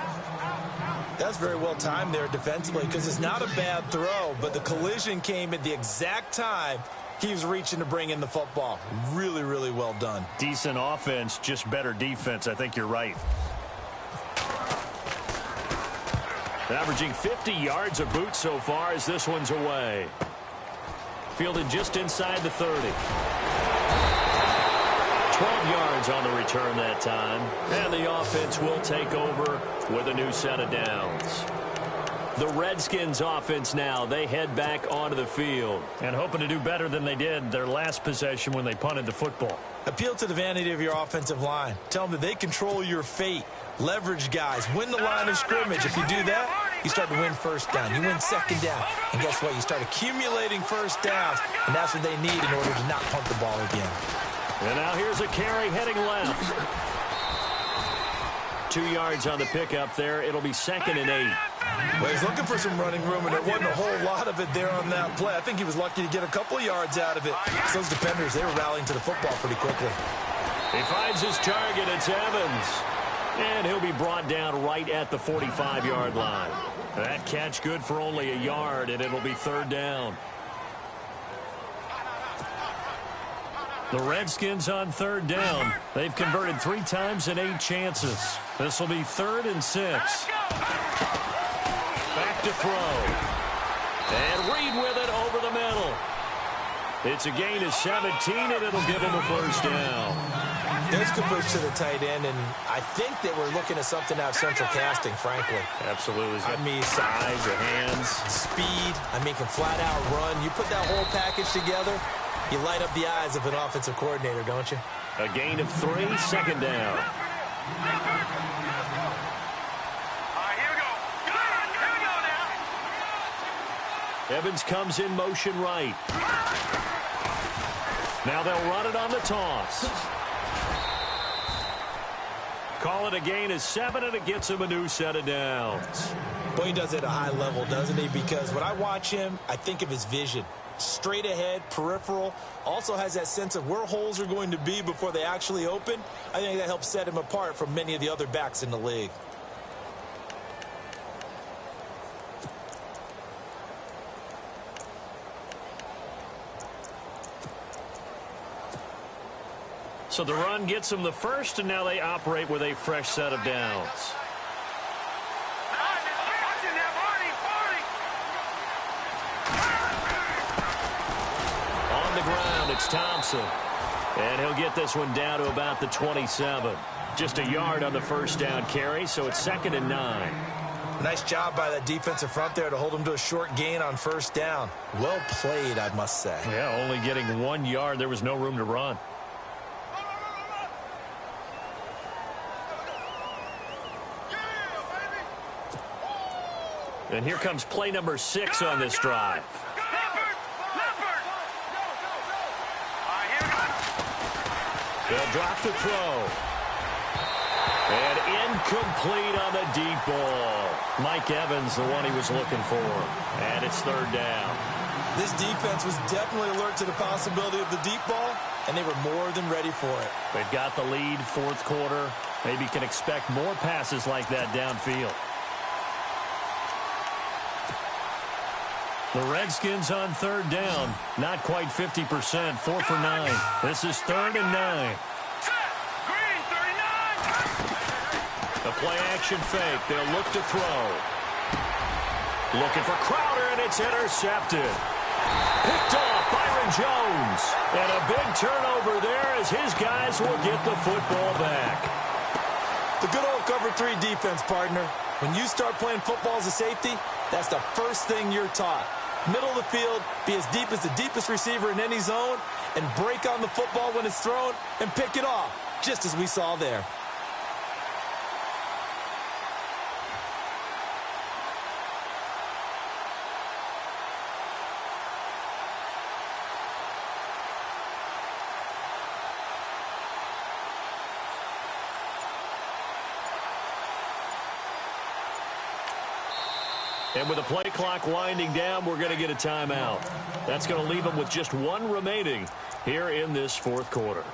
That's very well timed there defensively because it's not a bad throw, but the collision came at the exact time he was reaching to bring in the football. Really, really well done. Decent offense, just better defense. I think you're right. Averaging 50 yards a boot so far as this one's away. Fielded just inside the 30. 12 yards on the return that time. And the offense will take over with a new set of downs. The Redskins offense now, they head back onto the field. And hoping to do better than they did their last possession when they punted the football. Appeal to the vanity of your offensive line. Tell them that they control your fate. Leverage guys. Win the line of scrimmage. If you do that, you start to win first down. You win second down. And guess what? You start accumulating first downs. And that's what they need in order to not punt the ball again. And now here's a carry heading left. 2 yards on the pickup there. It'll be 2nd and 8. Well, he's looking for some running room, and there wasn't a whole lot of it there on that play. I think he was lucky to get a couple of yards out of it. So those defenders, they were rallying to the football pretty quickly. He finds his target. It's Evans. And he'll be brought down right at the 45-yard line. That catch good for only a yard, and it'll be 3rd down. The Redskins on 3rd down. They've converted 3 times in 8 chances. This will be 3rd and 6. Back to throw. And Reed with it over the middle. It's a gain of 17, and it'll give him a 1st down. There's good push to the tight end, and I think that we're looking at something out of central casting, frankly. Absolutely. I mean, size, your hands. Speed. I mean, can flat out run. You put that whole package together, you light up the eyes of an offensive coordinator, don't you? A gain of 3, 2nd down. Here we go. Here we go now. Evans comes in motion right. Now they'll run it on the toss. Call it a gain of 7, and it gets him a new set of downs. Boy, he does it at a high level, doesn't he? Because when I watch him, I think of his vision. Straight ahead, peripheral, also has that sense of where holes are going to be before they actually open. I think that helps set him apart from many of the other backs in the league. So the run gets them the first, and now they operate with a fresh set of downs. On the ground, it's Thompson. And he'll get this one down to about the 27. Just a yard on the 1st down carry, so it's 2nd and 9. Nice job by that defensive front there to hold him to a short gain on 1st down. Well played, I must say. Yeah, only getting 1 yard. There was no room to run. And here comes play number 6 on this drive. They'll drop the throw. And incomplete on the deep ball. Mike Evans, the one he was looking for. And it's 3rd down. This defense was definitely alert to the possibility of the deep ball, and they were more than ready for it. They've got the lead, 4th quarter. Maybe can expect more passes like that downfield. The Redskins on 3rd down. Not quite 50%. 4 for 9. This is 3rd and 9. Green, 39. A play-action fake. They'll look to throw. Looking for Crowder, and it's intercepted. Picked off Byron Jones. And a big turnover there as his guys will get the football back. The good old cover 3 defense, partner. When you start playing football as a safety, that's the first thing you're taught. Middle of the field, be as deep as the deepest receiver in any zone, and break on the football when it's thrown and pick it off, just as we saw there. And with the play clock winding down, we're going to get a timeout. That's going to leave them with just one remaining here in this fourth quarter.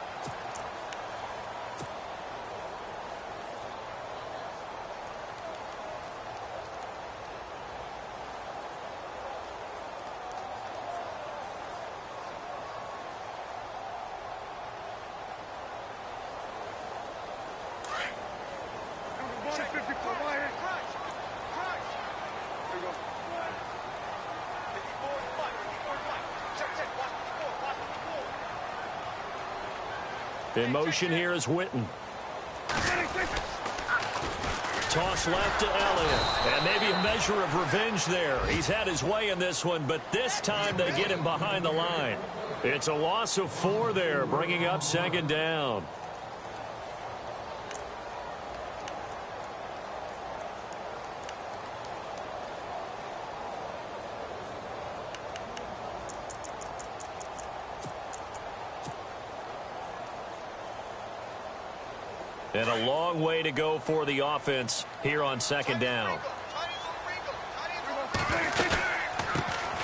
In motion here is Witten. Toss left to Elliott. And maybe a measure of revenge there. He's had his way in this one, but this time they get him behind the line. It's a loss of 4 there, bringing up second down. And a long way to go for the offense here on second down.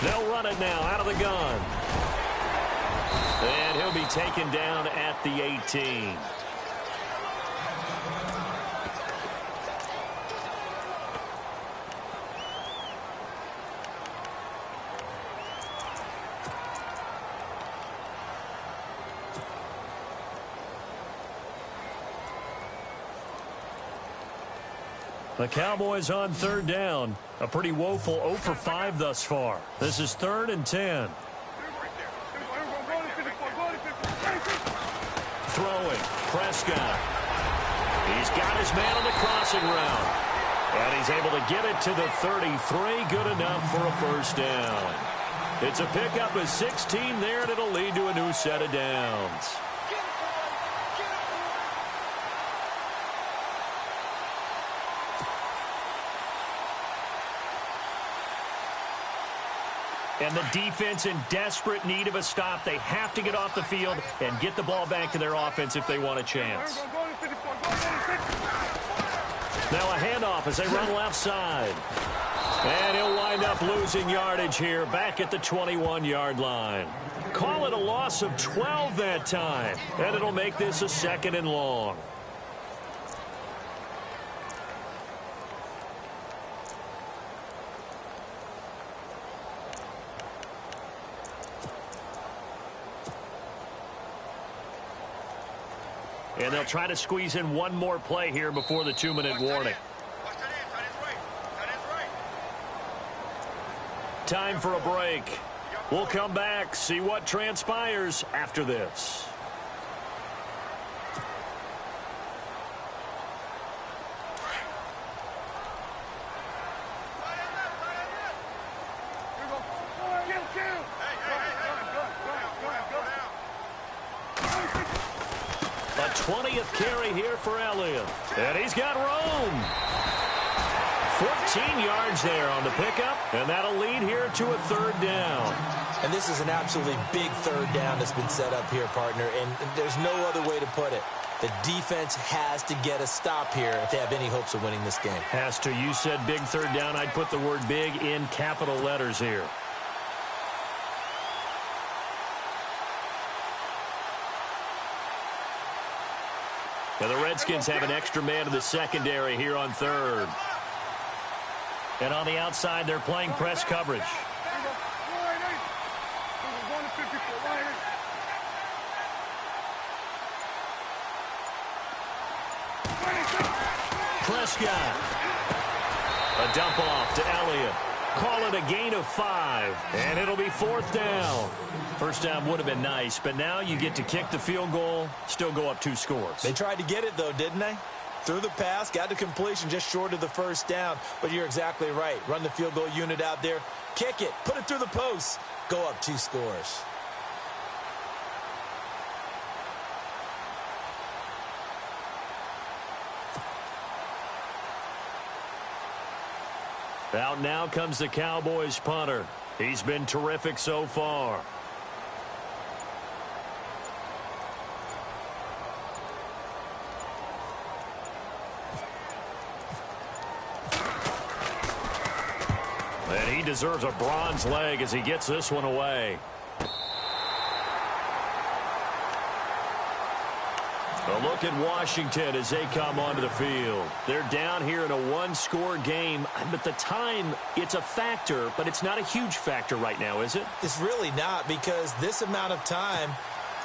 They'll run it now out of the gun. And he'll be taken down at the 18. The Cowboys on third down. A pretty woeful 0 for 5 thus far. This is 3rd and 10. Throwing. Prescott. He's got his man on the crossing route. And he's able to get it to the 33. Good enough for a first down. It's a pickup of 16 there, and it'll lead to a new set of downs. And the defense in desperate need of a stop. They have to get off the field and get the ball back to their offense if they want a chance. Now a handoff as they run left side. And he'll wind up losing yardage here back at the 21-yard line. Call it a loss of 12 that time. And it'll make this a 2nd and long. And they'll try to squeeze in one more play here before the 2-minute warning. Time for a break. We'll come back, see what transpires after this. A 20th carry here for Elliott. And he's got room. 14 yards there on the pickup, and that'll lead here to a 3rd down. And this is an absolutely big 3rd down that's been set up here, partner, and there's no other way to put it. The defense has to get a stop here if they have any hopes of winning this game. Has to. You said big 3rd down. I'd put the word big in capital letters here. Now the Redskins have an extra man in the secondary here on 3rd. And on the outside, they're playing press coverage. Prescott. A dump off to Elliott. Call it a gain of 5. And it'll be 4th down. First down would have been nice, but now you get to kick the field goal, still go up 2 scores. They tried to get it, though, didn't they? Threw the pass, got to completion just short of the first down. But you're exactly right. Run the field goal unit out there. Kick it. Put it through the post. Go up 2 scores. Out now comes the Cowboys punter. He's been terrific so far. And he deserves a bronze leg as he gets this one away. A look at Washington as they come onto the field. They're down here in a one-score game, but the time, it's a factor, but it's not a huge factor right now, is it? It's really not, because this amount of time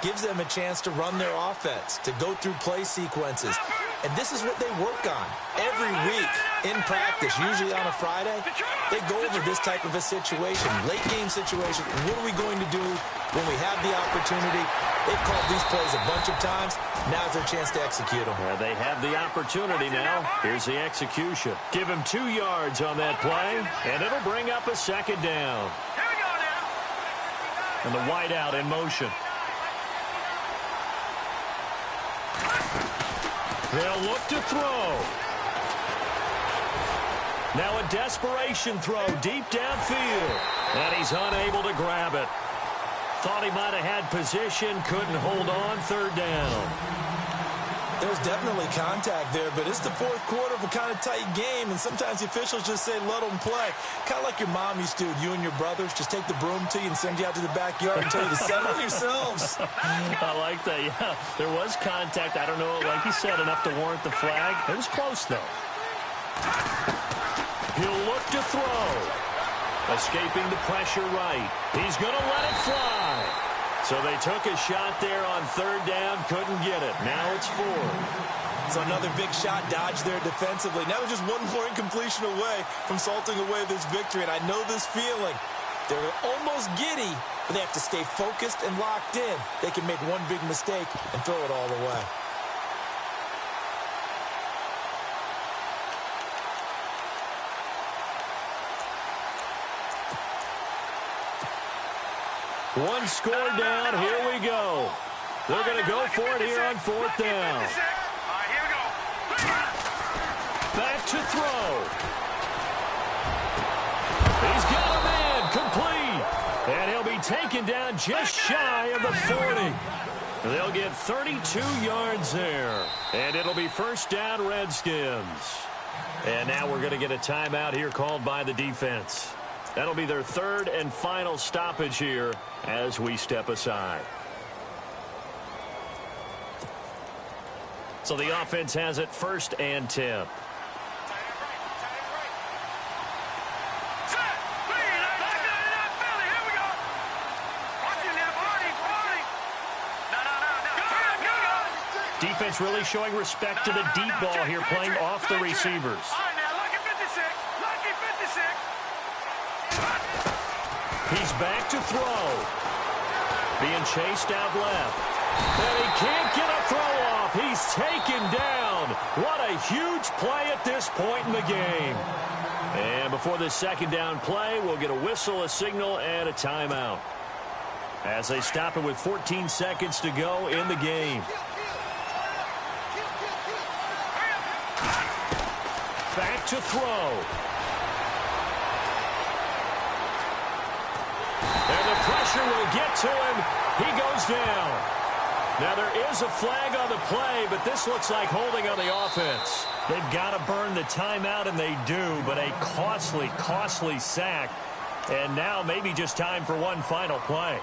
gives them a chance to run their offense, to go through play sequences. And this is what they work on every week in practice, usually on a Friday. They go over this type of a situation, late game situation. What are we going to do when we have the opportunity? They've called these plays a bunch of times. Now's their chance to execute them. Yeah, they have the opportunity now. Here's the execution. Give him 2 yards on that play, and it'll bring up a second down. Here we go now. And the wideout in motion. They'll look to throw. Now a desperation throw deep downfield. And he's unable to grab it. Thought he might have had position, couldn't hold on, third down. There's definitely contact there, but it's the fourth quarter of a kind of tight game, and sometimes the officials just say, let them play. Kind of like your mom used to, you and your brothers, just take the broom to you and send you out to the backyard and tell you to settle yourselves. I like that, yeah. There was contact. I don't know, like you said, enough to warrant the flag. It was close, though. He'll look to throw. Escaping the pressure right. He's going to let it fly. So they took a shot there on third down, couldn't get it. Now it's 4. So another big shot dodged there defensively. Now they're just one more incompletion away from salting away this victory. And I know this feeling. They're almost giddy, but they have to stay focused and locked in. They can make one big mistake and throw it all away. One score down, here we go. They're going to go for it here on fourth down. All right, here we go. Back to throw. He's got a man, complete. And he'll be taken down just shy of the 40. They'll get 32 yards there. And it'll be first down, Redskins. And now we're going to get a timeout here called by the defense. That'll be their third and final stoppage here as we step aside. So the offense has it first and 10. Defense really showing respect to the deep ball here, playing off the receivers. He's back to throw. Being chased out left. And he can't get a throw off. He's taken down. What a huge play at this point in the game. And before this second down play, we'll get a whistle, a signal, and a timeout. As they stop it with 14 seconds to go in the game. Back to throw. And the pressure will get to him. He goes down. Now there is a flag on the play, but this looks like holding on the offense. They've got to burn the timeout, and they do, but a costly, costly sack. And now maybe just time for one final play.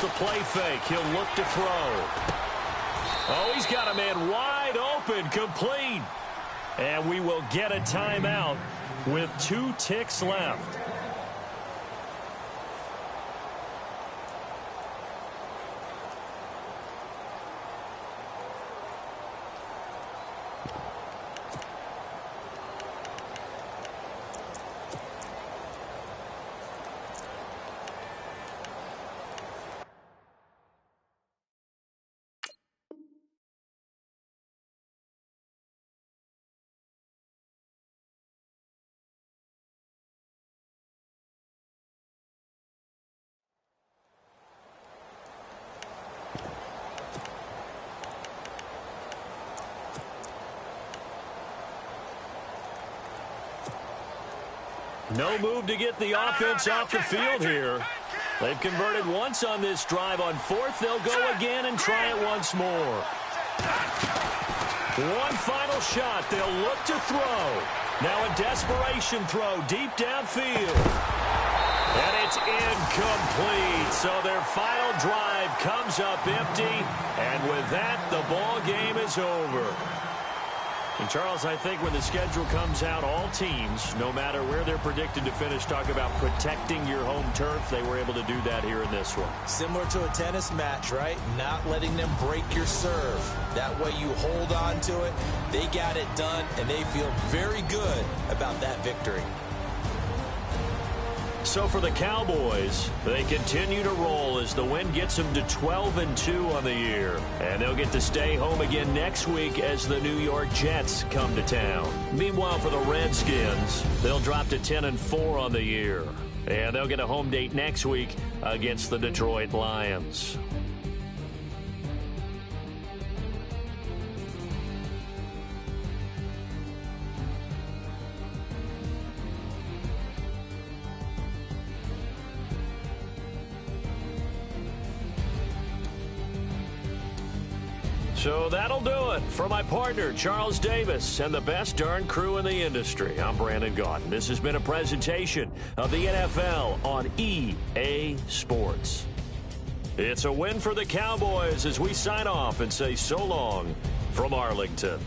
The play fake. He'll look to throw. Oh, he's got a man wide open, complete. And we will get a timeout with 2 ticks left. No move to get the offense off the field here. They've converted once on this drive. On fourth, they'll go again and try it once more. One final shot. They'll look to throw. Now a desperation throw deep downfield. And it's incomplete. So their final drive comes up empty. And with that, the ball game is over. And, Charles, I think when the schedule comes out, all teams, no matter where they're predicted to finish, talk about protecting your home turf. They were able to do that here in this one. Similar to a tennis match, right? Not letting them break your serve. That way you hold on to it. They got it done, and they feel very good about that victory. So for the Cowboys, they continue to roll as the win gets them to 12-2 on the year. And they'll get to stay home again next week as the New York Jets come to town. Meanwhile, for the Redskins, they'll drop to 10-4 on the year. And they'll get a home date next week against the Detroit Lions. So that'll do it for my partner, Charles Davis, and the best darn crew in the industry. I'm Brandon Gaudin. This has been a presentation of the NFL on EA Sports. It's a win for the Cowboys as we sign off and say so long from Arlington.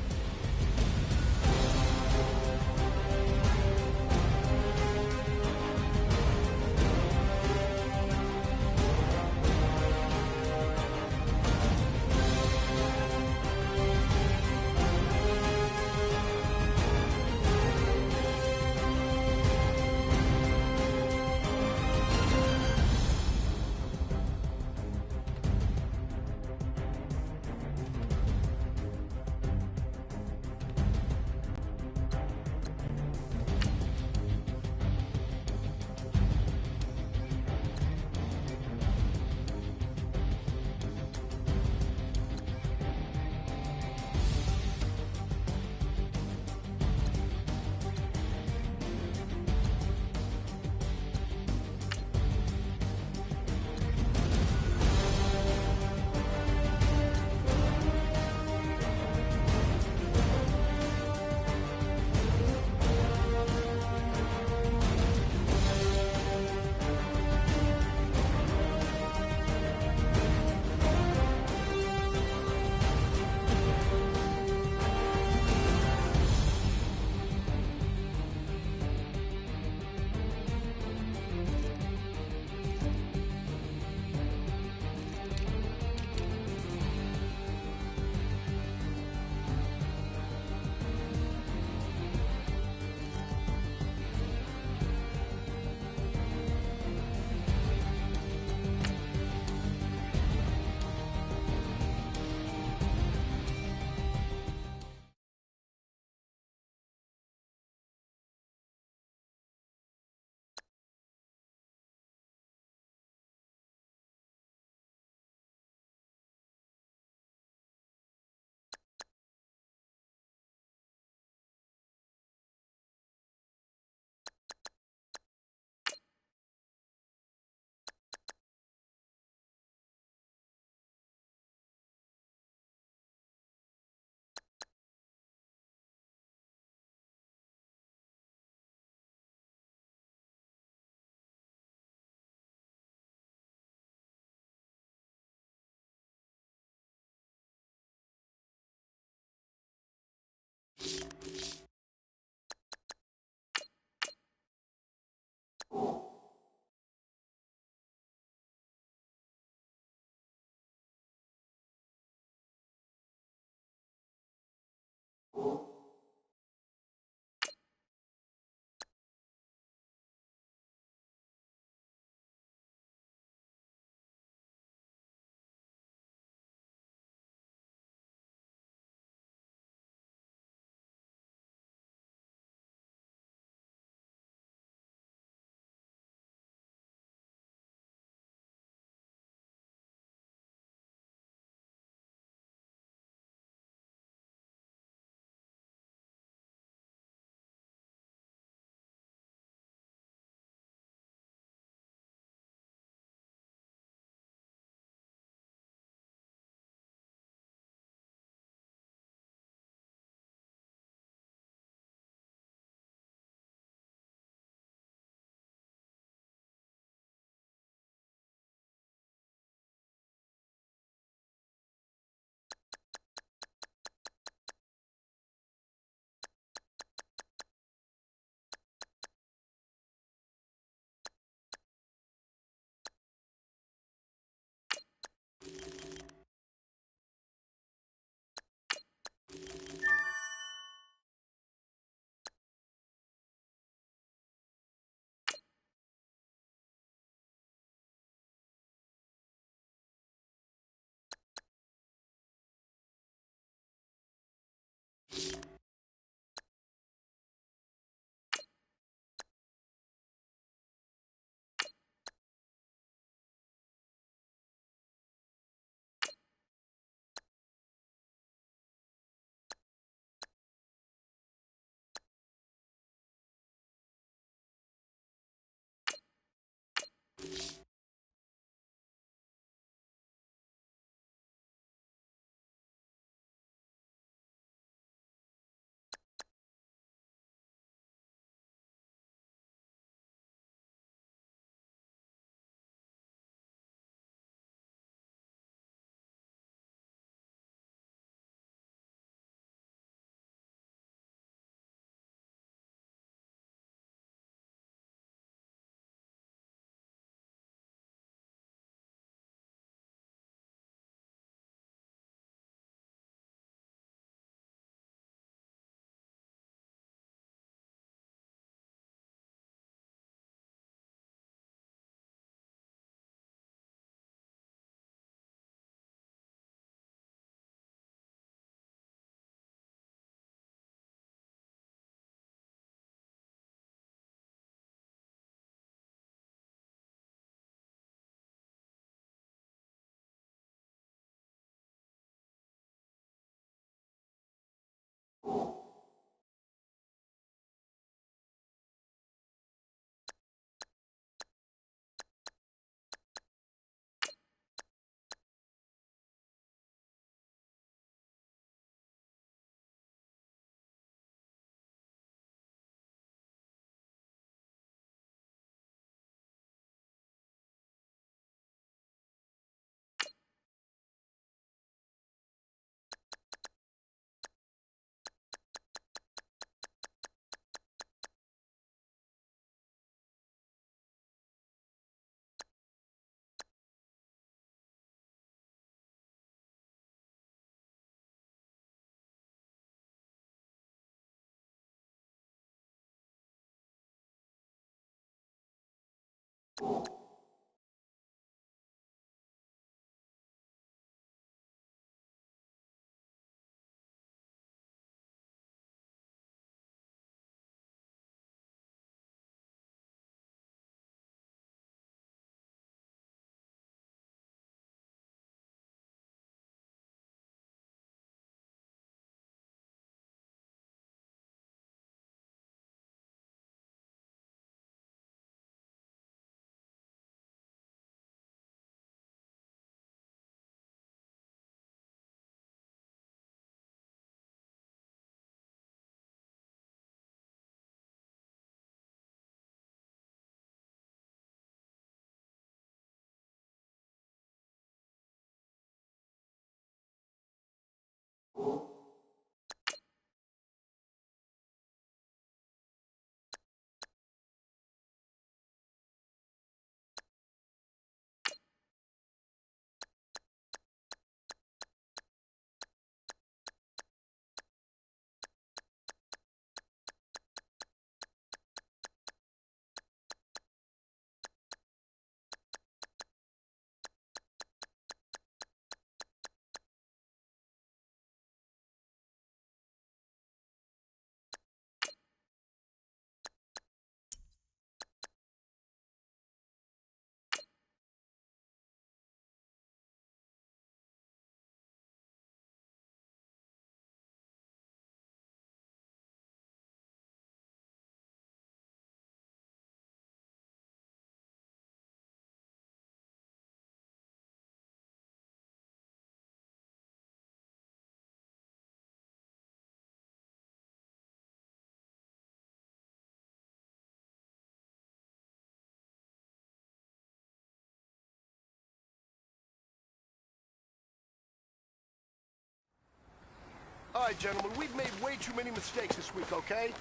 All right, gentlemen, we've made way too many mistakes this week, okay?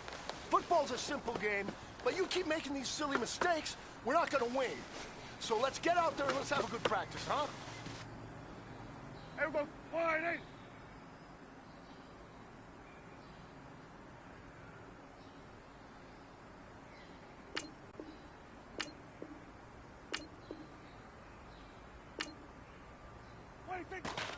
Football's a simple game, but you keep making these silly mistakes, we're not gonna win. So let's get out there and let's have a good practice, huh? Everyone, wide in. What do you think?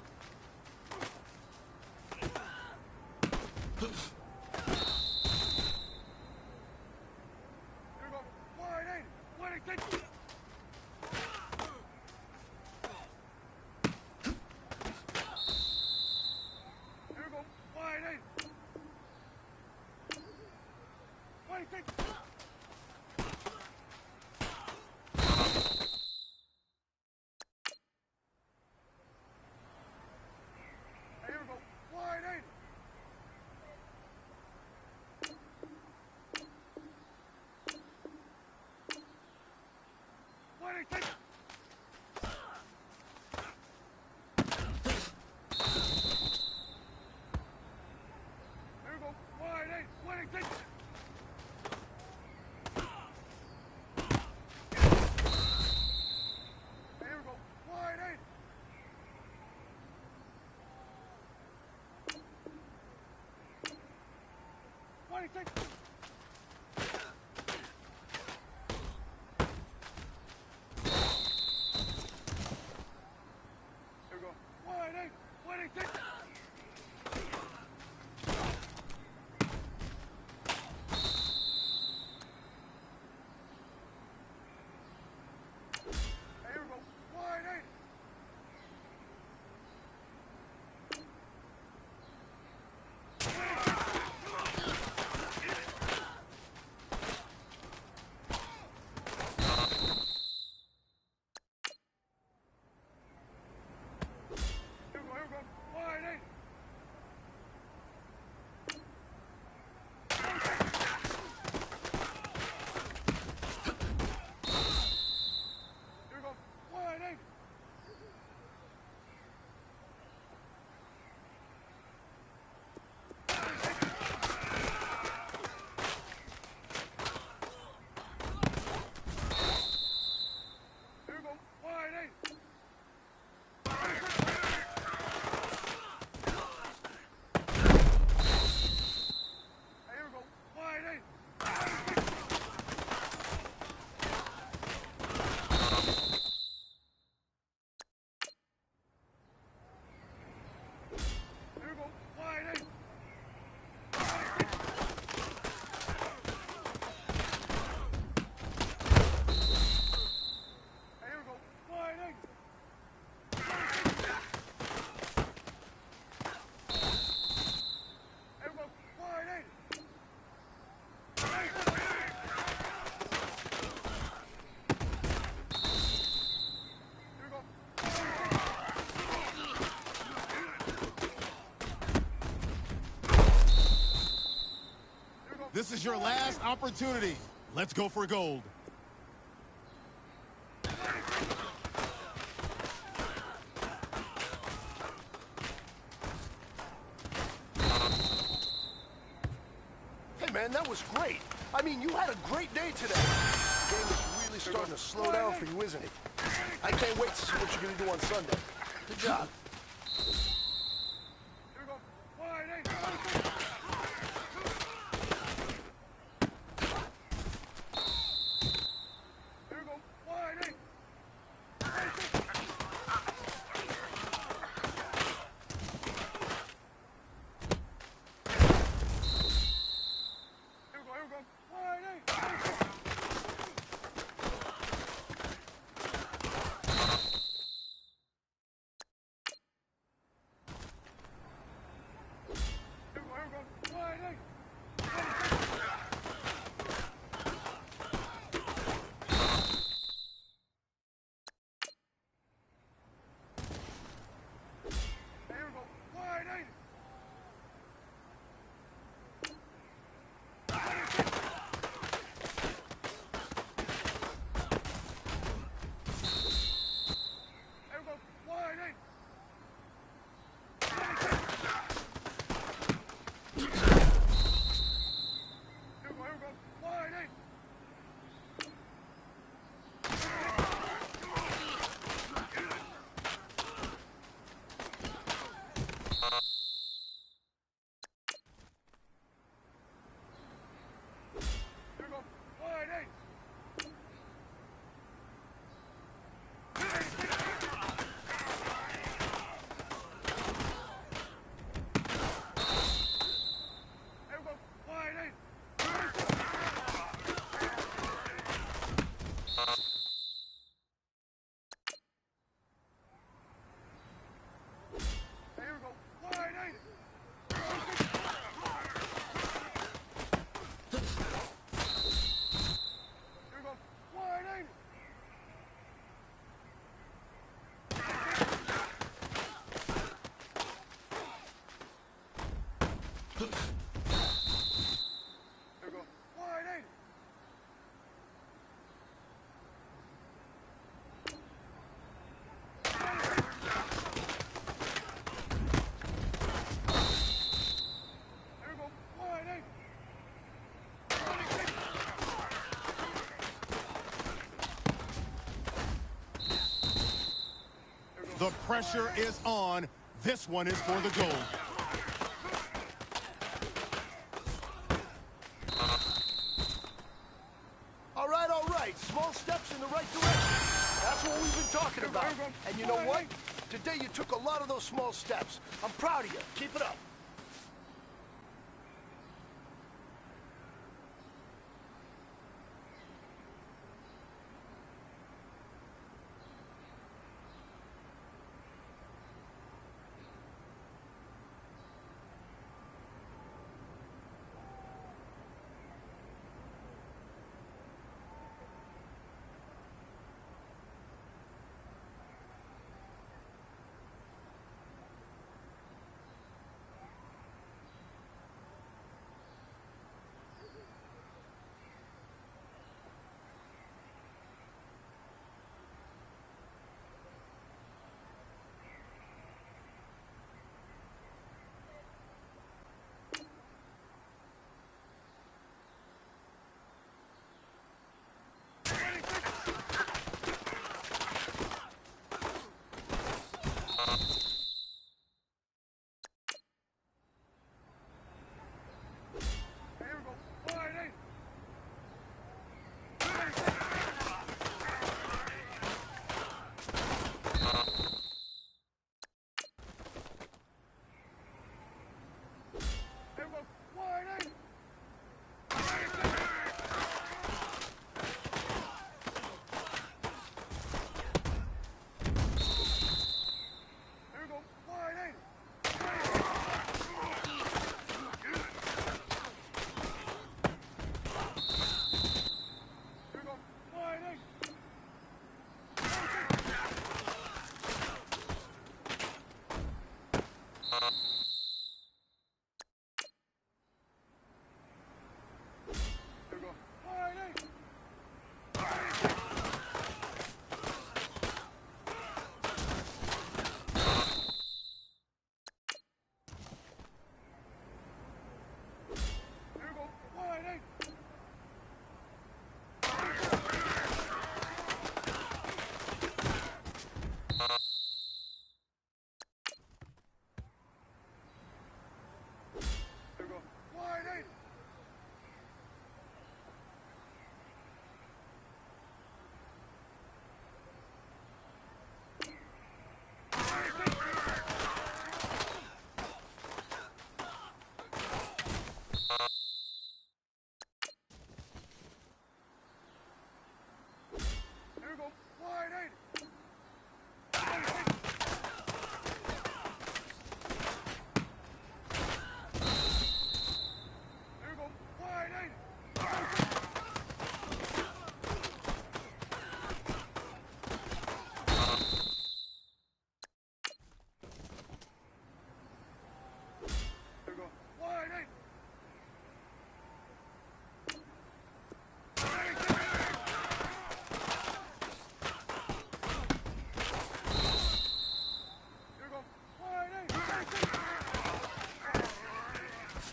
This is your last opportunity. Let's go for gold. Hey, man, that was great. I mean, you had a great day today. The game is really starting to slow down for you, isn't it? I can't wait to see what you're going to do on Sunday. Good job. The pressure is on. This one is for the goal. All right. Small steps in the right direction. That's what we've been talking about. And you know what? Today you took a lot of those small steps. I'm proud of you. Keep it up.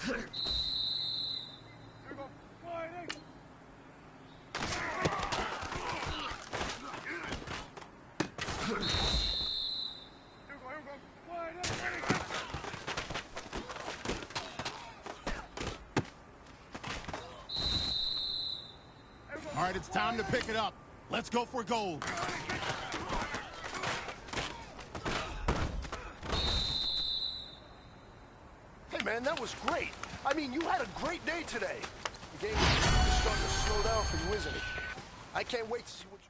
All right, it's time to pick it up. Let's go for gold. Hey, man, that was great. I mean, you had a great day today. The game is just starting to slow down for you, isn't it? I can't wait to see what you...